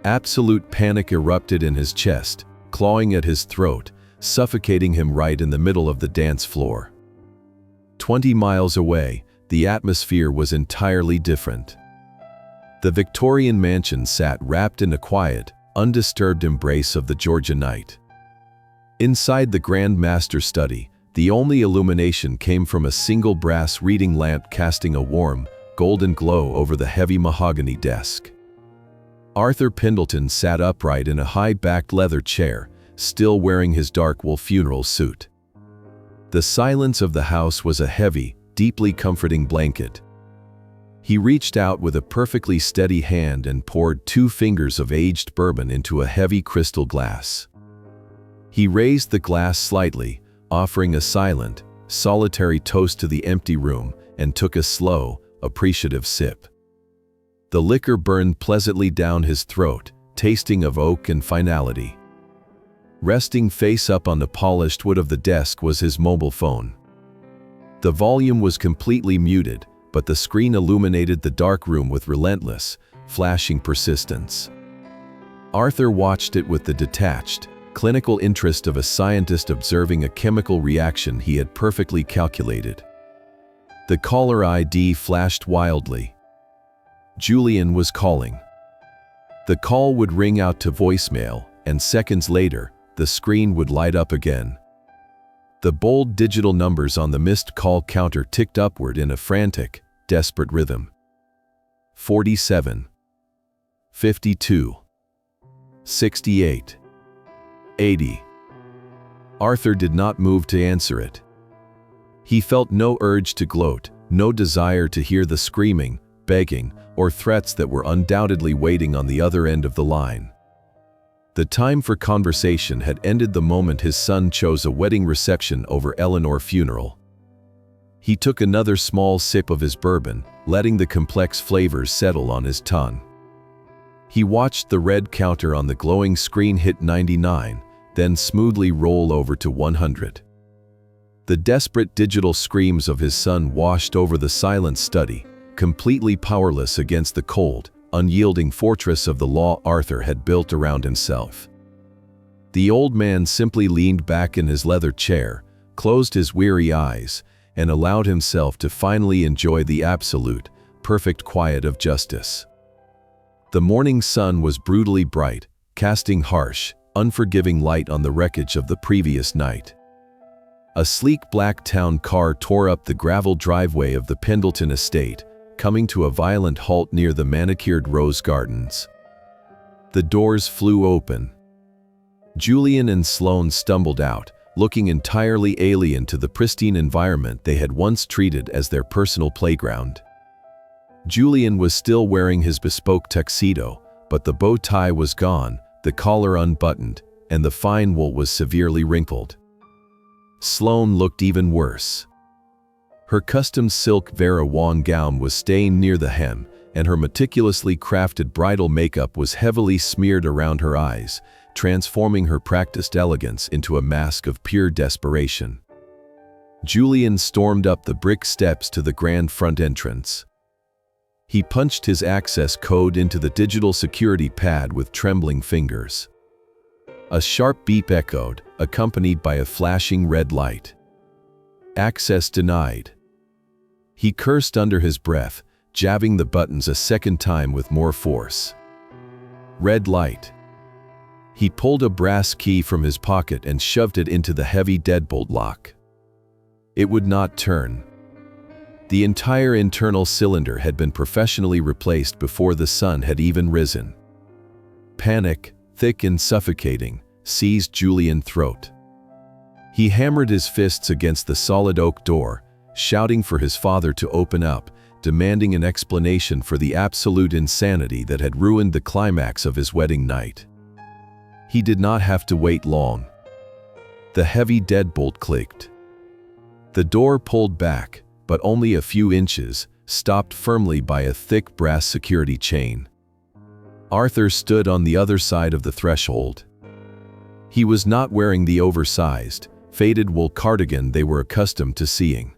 Speaker 1: Absolute panic erupted in his chest, clawing at his throat, suffocating him right in the middle of the dance floor. 20 miles away, the atmosphere was entirely different. The Victorian mansion sat wrapped in a quiet, undisturbed embrace of the Georgia night. Inside the Grand Master study, the only illumination came from a single brass reading lamp casting a warm, golden glow over the heavy mahogany desk. Arthur Pendleton sat upright in a high-backed leather chair, still wearing his dark wool funeral suit. The silence of the house was a heavy, deeply comforting blanket. He reached out with a perfectly steady hand and poured 2 fingers of aged bourbon into a heavy crystal glass. He raised the glass slightly, offering a silent, solitary toast to the empty room, and took a slow, appreciative sip. The liquor burned pleasantly down his throat, tasting of oak and finality. Resting face up on the polished wood of the desk was his mobile phone. The volume was completely muted, but the screen illuminated the dark room with relentless, flashing persistence. Arthur watched it with the detached, clinical interest of a scientist observing a chemical reaction he had perfectly calculated. The caller ID flashed wildly. Julian was calling. The call would ring out to voicemail, and seconds later, the screen would light up again. The bold digital numbers on the missed call counter ticked upward in a frantic, desperate rhythm. 47. 52. 68. 80. Arthur did not move to answer it. He felt no urge to gloat, no desire to hear the screaming, begging, or threats that were undoubtedly waiting on the other end of the line. The time for conversation had ended the moment his son chose a wedding reception over Eleanor's funeral. He took another small sip of his bourbon, letting the complex flavors settle on his tongue. He watched the red counter on the glowing screen hit 99, then smoothly roll over to 100. The desperate digital screams of his son washed over the silent study, completely powerless against the cold, unyielding fortress of the law Arthur had built around himself. The old man simply leaned back in his leather chair, closed his weary eyes, and allowed himself to finally enjoy the absolute, perfect quiet of justice. The morning sun was brutally bright, casting harsh, unforgiving light on the wreckage of the previous night. A sleek black town car tore up the gravel driveway of the Pendleton estate, coming to a violent halt near the manicured rose gardens. The doors flew open. Julian and Sloane stumbled out, looking entirely alien to the pristine environment they had once treated as their personal playground. Julian was still wearing his bespoke tuxedo, but the bow tie was gone, the collar unbuttoned, and the fine wool was severely wrinkled. Sloane looked even worse. Her custom silk Vera Wang gown was stained near the hem, and her meticulously crafted bridal makeup was heavily smeared around her eyes, transforming her practiced elegance into a mask of pure desperation. Julian stormed up the brick steps to the grand front entrance. He punched his access code into the digital security pad with trembling fingers. A sharp beep echoed, accompanied by a flashing red light. Access denied. He cursed under his breath, jabbing the buttons a second time with more force. Red light. He pulled a brass key from his pocket and shoved it into the heavy deadbolt lock. It would not turn. The entire internal cylinder had been professionally replaced before the sun had even risen. Panic, thick and suffocating, seized Julian's throat. He hammered his fists against the solid oak door, shouting for his father to open up, demanding an explanation for the absolute insanity that had ruined the climax of his wedding night. He did not have to wait long. The heavy deadbolt clicked. The door pulled back, but only a few inches, stopped firmly by a thick brass security chain. Arthur stood on the other side of the threshold. He was not wearing the oversized, faded wool cardigan they were accustomed to seeing.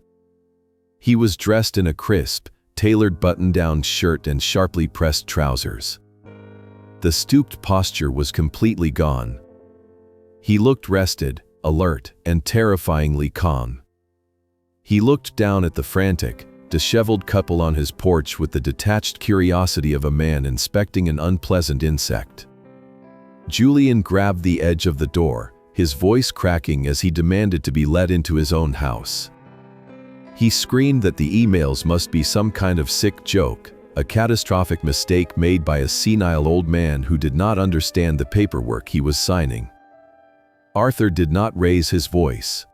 Speaker 1: He was dressed in a crisp, tailored button-down shirt and sharply pressed trousers. The stooped posture was completely gone. He looked rested, alert, and terrifyingly calm. He looked down at the frantic, disheveled couple on his porch with the detached curiosity of a man inspecting an unpleasant insect. Julian grabbed the edge of the door, his voice cracking as he demanded to be let into his own house. He screamed that the emails must be some kind of sick joke, a catastrophic mistake made by a senile old man who did not understand the paperwork he was signing. Arthur did not raise his voice.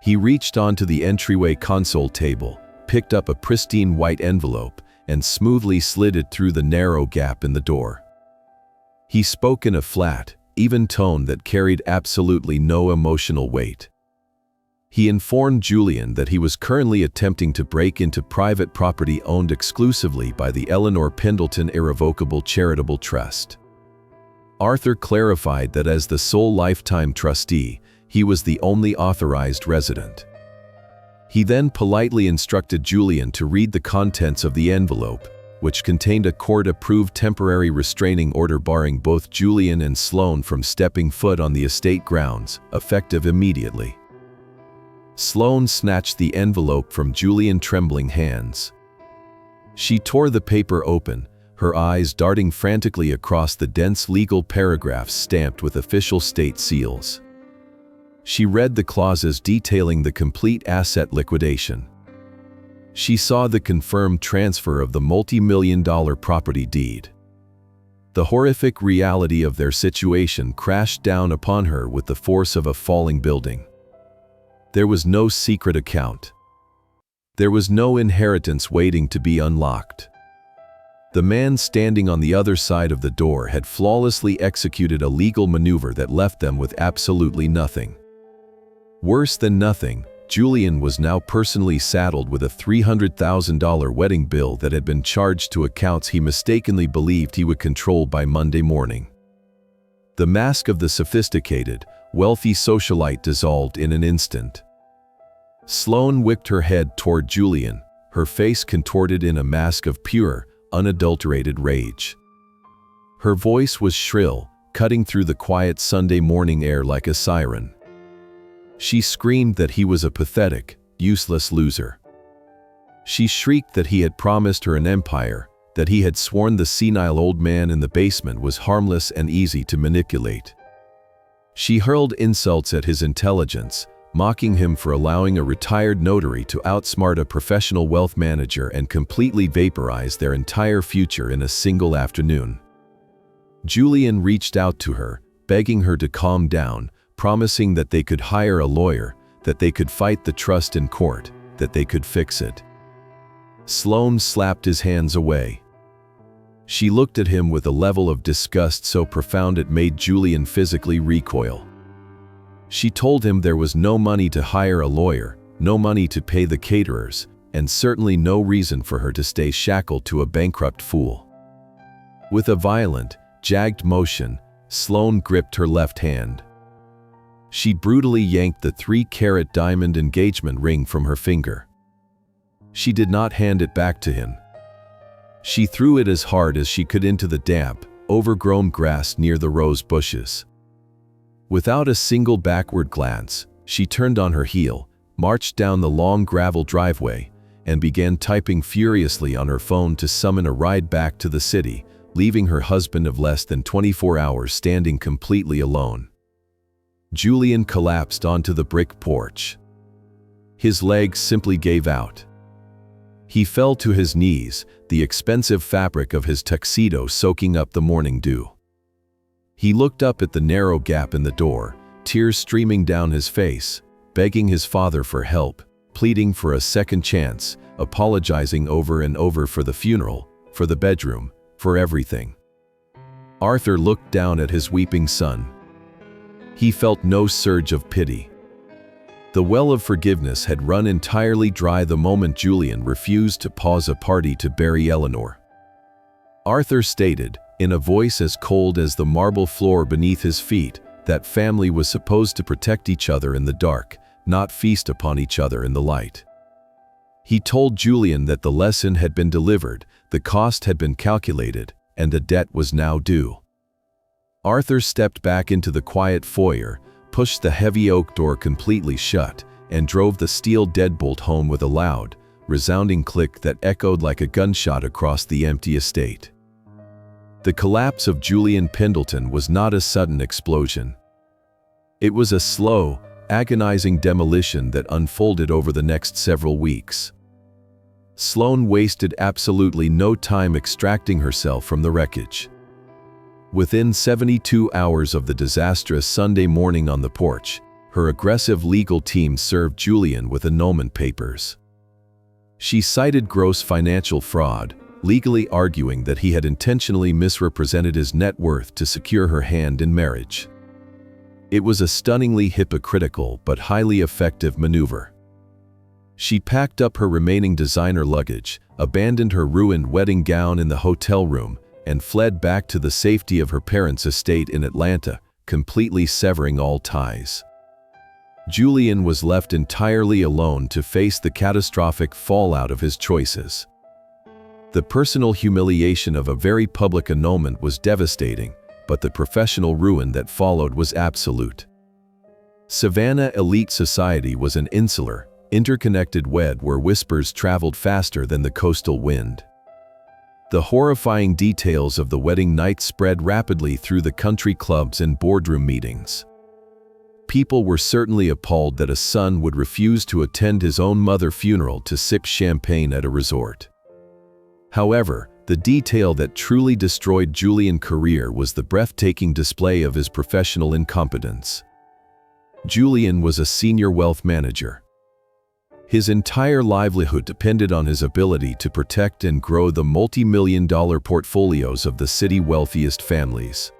Speaker 1: He reached onto the entryway console table, picked up a pristine white envelope, and smoothly slid it through the narrow gap in the door. He spoke in a flat, even tone that carried absolutely no emotional weight. He informed Julian that he was currently attempting to break into private property owned exclusively by the Eleanor Pendleton Irrevocable Charitable Trust. Arthur clarified that as the sole lifetime trustee, he was the only authorized resident. He then politely instructed Julian to read the contents of the envelope, which contained a court-approved temporary restraining order barring both Julian and Sloane from stepping foot on the estate grounds, effective immediately. Sloane snatched the envelope from Julian's trembling hands. She tore the paper open, her eyes darting frantically across the dense legal paragraphs stamped with official state seals. She read the clauses detailing the complete asset liquidation. She saw the confirmed transfer of the multi-million-dollar property deed. The horrific reality of their situation crashed down upon her with the force of a falling building. There was no secret account. There was no inheritance waiting to be unlocked. The man standing on the other side of the door had flawlessly executed a legal maneuver that left them with absolutely nothing. Worse than nothing, Julian was now personally saddled with a $300,000 wedding bill that had been charged to accounts he mistakenly believed he would control by Monday morning. The mask of the sophisticated, wealthy socialite dissolved in an instant. Sloane whipped her head toward Julian, her face contorted in a mask of pure, unadulterated rage. Her voice was shrill, cutting through the quiet Sunday morning air like a siren. She screamed that he was a pathetic, useless loser. She shrieked that he had promised her an empire, that he had sworn the senile old man in the basement was harmless and easy to manipulate. She hurled insults at his intelligence, mocking him for allowing a retired notary to outsmart a professional wealth manager and completely vaporize their entire future in a single afternoon. Julian reached out to her, begging her to calm down, promising that they could hire a lawyer, that they could fight the trust in court, that they could fix it. Sloane slapped his hands away. She looked at him with a level of disgust so profound it made Julian physically recoil. She told him there was no money to hire a lawyer, no money to pay the caterers, and certainly no reason for her to stay shackled to a bankrupt fool. With a violent, jagged motion, Sloane gripped her left hand. She brutally yanked the 3-carat diamond engagement ring from her finger. She did not hand it back to him. She threw it as hard as she could into the damp, overgrown grass near the rose bushes. Without a single backward glance, she turned on her heel, marched down the long gravel driveway, and began typing furiously on her phone to summon a ride back to the city, leaving her husband of less than 24 hours standing completely alone. Julian collapsed onto the brick porch. His legs simply gave out. He fell to his knees, the expensive fabric of his tuxedo soaking up the morning dew. He looked up at the narrow gap in the door, tears streaming down his face, begging his father for help, pleading for a second chance, apologizing over and over for the funeral, for the bedroom, for everything. Arthur looked down at his weeping son. He felt no surge of pity. The well of forgiveness had run entirely dry the moment Julian refused to pause a party to bury Eleanor. Arthur stated, in a voice as cold as the marble floor beneath his feet, that family was supposed to protect each other in the dark, not feast upon each other in the light. He told Julian that the lesson had been delivered, the cost had been calculated, and a debt was now due. Arthur stepped back into the quiet foyer, pushed the heavy oak door completely shut, and drove the steel deadbolt home with a loud, resounding click that echoed like a gunshot across the empty estate. The collapse of Julian Pendleton was not a sudden explosion. It was a slow, agonizing demolition that unfolded over the next several weeks. Sloane wasted absolutely no time extracting herself from the wreckage. Within 72 hours of the disastrous Sunday morning on the porch, her aggressive legal team served Julian with annulment papers. She cited gross financial fraud, legally arguing that he had intentionally misrepresented his net worth to secure her hand in marriage. It was a stunningly hypocritical but highly effective maneuver. She packed up her remaining designer luggage, abandoned her ruined wedding gown in the hotel room, and fled back to the safety of her parents' estate in Atlanta, completely severing all ties. Julian was left entirely alone to face the catastrophic fallout of his choices. The personal humiliation of a very public annulment was devastating, but the professional ruin that followed was absolute. Savannah elite society was an insular, interconnected web where whispers traveled faster than the coastal wind. The horrifying details of the wedding night spread rapidly through the country clubs and boardroom meetings. People were certainly appalled that a son would refuse to attend his own mother's funeral to sip champagne at a resort. However, the detail that truly destroyed Julian's career was the breathtaking display of his professional incompetence. Julian was a senior wealth manager. His entire livelihood depended on his ability to protect and grow the multi-million-dollar portfolios of the city's wealthiest families.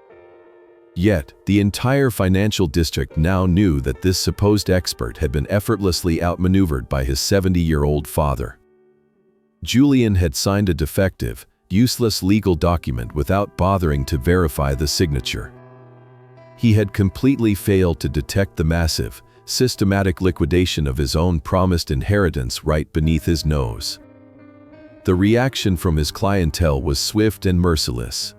Speaker 1: Yet, the entire financial district now knew that this supposed expert had been effortlessly outmaneuvered by his 70-year-old father. Julian had signed a defective, useless legal document without bothering to verify the signature. He had completely failed to detect the massive, systematic liquidation of his own promised inheritance right beneath his nose. The reaction from his clientele was swift and merciless.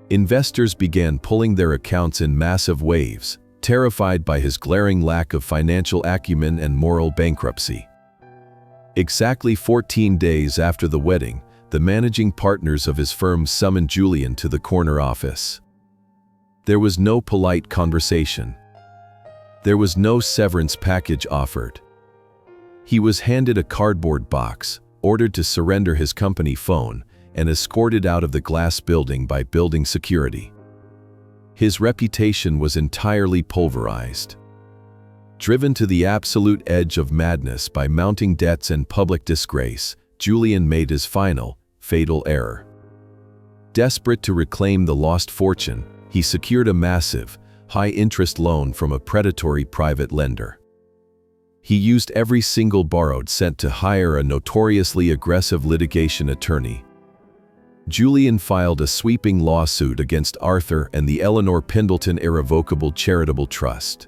Speaker 1: Investors began pulling their accounts in massive waves, terrified by his glaring lack of financial acumen and moral bankruptcy. Exactly 14 days after the wedding, the managing partners of his firm summoned Julian to the corner office. There was no polite conversation. There was no severance package offered. He was handed a cardboard box, ordered to surrender his company phone, and escorted out of the glass building by building security. His reputation was entirely pulverized. Driven to the absolute edge of madness by mounting debts and public disgrace, Julian made his final, fatal error. Desperate to reclaim the lost fortune, he secured a massive, high-interest loan from a predatory private lender. He used every single borrowed cent to hire a notoriously aggressive litigation attorney. Julian filed a sweeping lawsuit against Arthur and the Eleanor Pendleton Irrevocable Charitable Trust.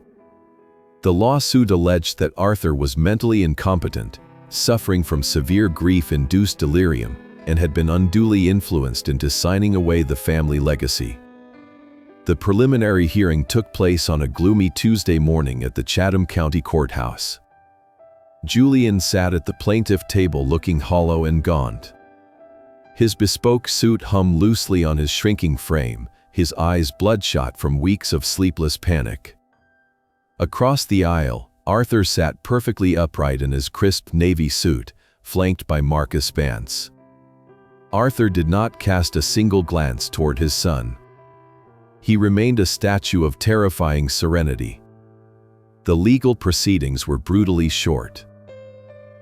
Speaker 1: The lawsuit alleged that Arthur was mentally incompetent, suffering from severe grief-induced delirium, and had been unduly influenced into signing away the family legacy. The preliminary hearing took place on a gloomy Tuesday morning at the Chatham County Courthouse. Julian sat at the plaintiff table looking hollow and gaunt. His bespoke suit hung loosely on his shrinking frame, his eyes bloodshot from weeks of sleepless panic. Across the aisle, Arthur sat perfectly upright in his crisp navy suit, flanked by Marcus Vance. Arthur did not cast a single glance toward his son. He remained a statue of terrifying serenity. The legal proceedings were brutally short.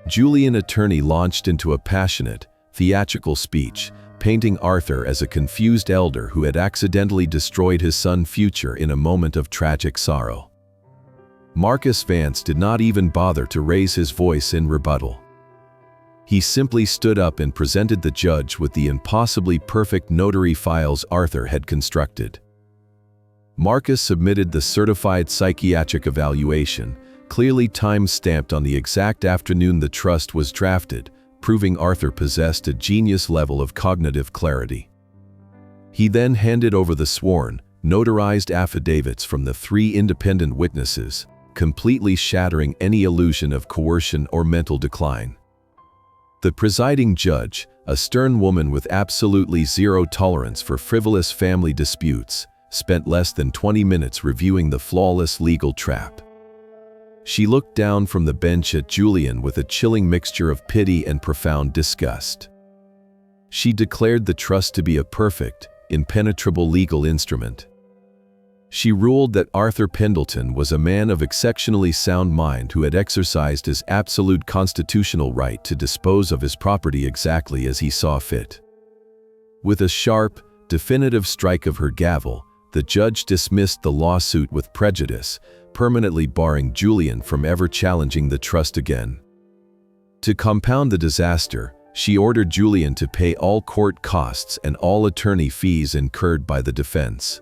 Speaker 1: Julian attorney launched into a passionate, theatrical speech, painting Arthur as a confused elder who had accidentally destroyed his son's future in a moment of tragic sorrow. Marcus Vance did not even bother to raise his voice in rebuttal. He simply stood up and presented the judge with the impossibly perfect notary files Arthur had constructed. Marcus submitted the certified psychiatric evaluation, clearly time-stamped on the exact afternoon the trust was drafted, proving Arthur possessed a genius level of cognitive clarity. He then handed over the sworn, notarized affidavits from the 3 independent witnesses, completely shattering any illusion of coercion or mental decline. The presiding judge, a stern woman with absolutely zero tolerance for frivolous family disputes, spent less than 20 minutes reviewing the flawless legal trap. She looked down from the bench at Julian with a chilling mixture of pity and profound disgust. She declared the trust to be a perfect, impenetrable legal instrument. She ruled that Arthur Pendleton was a man of exceptionally sound mind who had exercised his absolute constitutional right to dispose of his property exactly as he saw fit. With a sharp, definitive strike of her gavel, the judge dismissed the lawsuit with prejudice, permanently barring Julian from ever challenging the trust again. To compound the disaster, she ordered Julian to pay all court costs and all attorney fees incurred by the defense.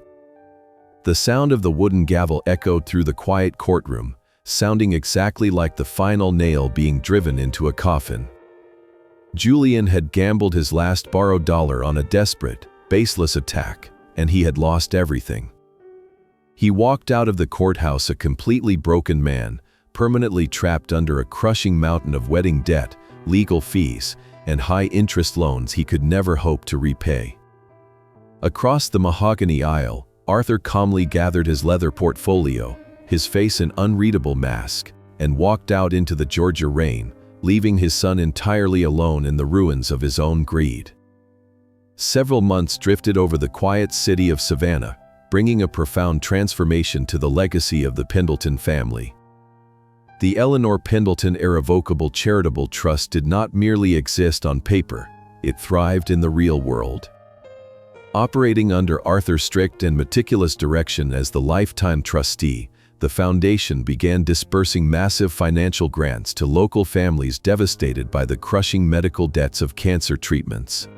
Speaker 1: The sound of the wooden gavel echoed through the quiet courtroom, sounding exactly like the final nail being driven into a coffin. Julian had gambled his last borrowed dollar on a desperate, baseless attack, and he had lost everything. He walked out of the courthouse a completely broken man, permanently trapped under a crushing mountain of wedding debt, legal fees, and high-interest loans he could never hope to repay. Across the mahogany aisle, Arthur calmly gathered his leather portfolio, his face an unreadable mask, and walked out into the Georgia rain, leaving his son entirely alone in the ruins of his own greed. Several months drifted over the quiet city of Savannah, bringing a profound transformation to the legacy of the Pendleton family. The Eleanor Pendleton Irrevocable Charitable Trust did not merely exist on paper, it thrived in the real world. Operating under Arthur's strict and meticulous direction as the lifetime trustee, the foundation began dispersing massive financial grants to local families devastated by the crushing medical debts of cancer treatments.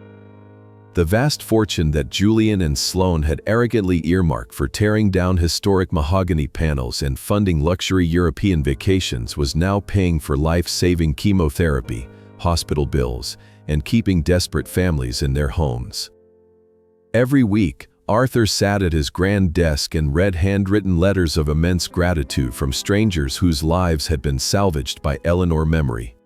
Speaker 1: The vast fortune that Julian and Sloane had arrogantly earmarked for tearing down historic mahogany panels and funding luxury European vacations was now paying for life-saving chemotherapy, hospital bills, and keeping desperate families in their homes. Every week, Arthur sat at his grand desk and read handwritten letters of immense gratitude from strangers whose lives had been salvaged by Eleanor memory.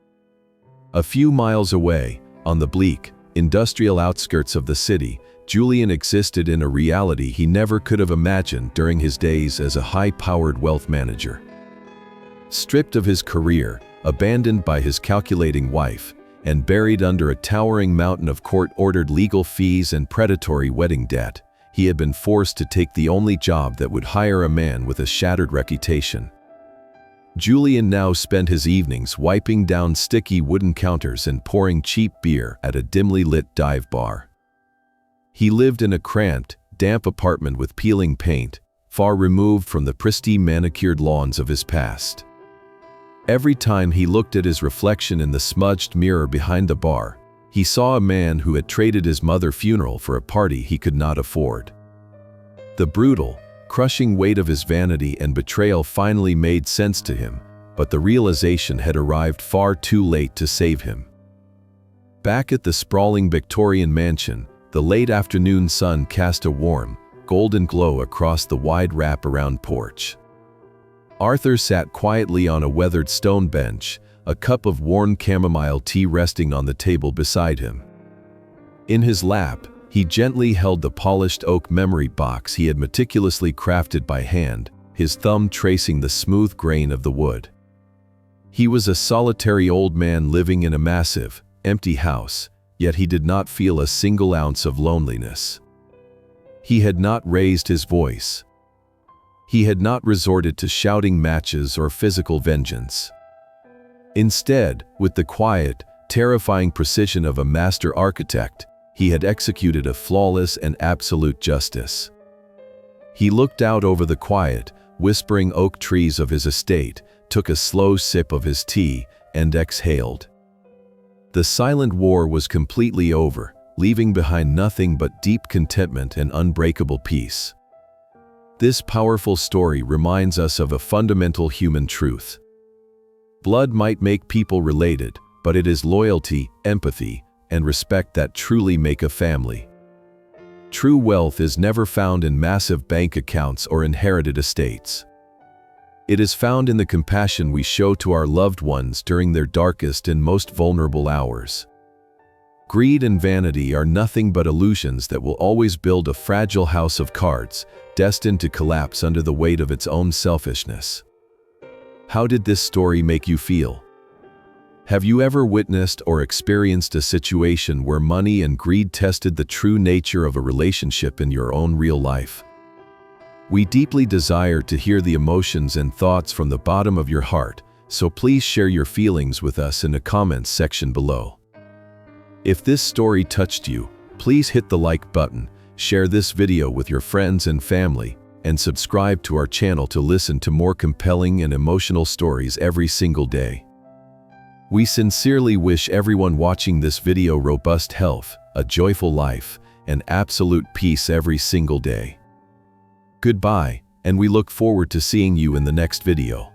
Speaker 1: A few miles away, on the bleak, industrial outskirts of the city, Julian existed in a reality he never could have imagined during his days as a high-powered wealth manager. Stripped of his career, abandoned by his calculating wife, and buried under a towering mountain of court-ordered legal fees and predatory wedding debt, he had been forced to take the only job that would hire a man with a shattered reputation. Julian now spent his evenings wiping down sticky wooden counters and pouring cheap beer at a dimly lit dive bar. He lived in a cramped, damp apartment with peeling paint, far removed from the pristine manicured lawns of his past. Every time he looked at his reflection in the smudged mirror behind the bar, he saw a man who had traded his mother's funeral for a party he could not afford. The brutal, crushing weight of his vanity and betrayal finally made sense to him, but the realization had arrived far too late to save him. Back at the sprawling Victorian mansion, the late afternoon sun cast a warm, golden glow across the wide wrap-around porch. Arthur sat quietly on a weathered stone bench, a cup of warm chamomile tea resting on the table beside him. In his lap, he gently held the polished oak memory box he had meticulously crafted by hand, his thumb tracing the smooth grain of the wood. He was a solitary old man living in a massive, empty house, yet he did not feel a single ounce of loneliness. He had not raised his voice. He had not resorted to shouting matches or physical vengeance. Instead, with the quiet, terrifying precision of a master architect, he had executed a flawless and absolute justice. He looked out over the quiet, whispering oak trees of his estate, took a slow sip of his tea, and exhaled. The silent war was completely over, leaving behind nothing but deep contentment and unbreakable peace. This powerful story reminds us of a fundamental human truth. Blood might make people related, but it is loyalty, empathy, and respect that truly make a family. True wealth is never found in massive bank accounts or inherited estates. It is found in the compassion we show to our loved ones during their darkest and most vulnerable hours. Greed and vanity are nothing but illusions that will always build a fragile house of cards, destined to collapse under the weight of its own selfishness. How did this story make you feel? Have you ever witnessed or experienced a situation where money and greed tested the true nature of a relationship in your own real life? We deeply desire to hear the emotions and thoughts from the bottom of your heart, so please share your feelings with us in the comments section below. If this story touched you, please hit the like button, share this video with your friends and family, and subscribe to our channel to listen to more compelling and emotional stories every single day. We sincerely wish everyone watching this video robust health, a joyful life, and absolute peace every single day. Goodbye, and we look forward to seeing you in the next video.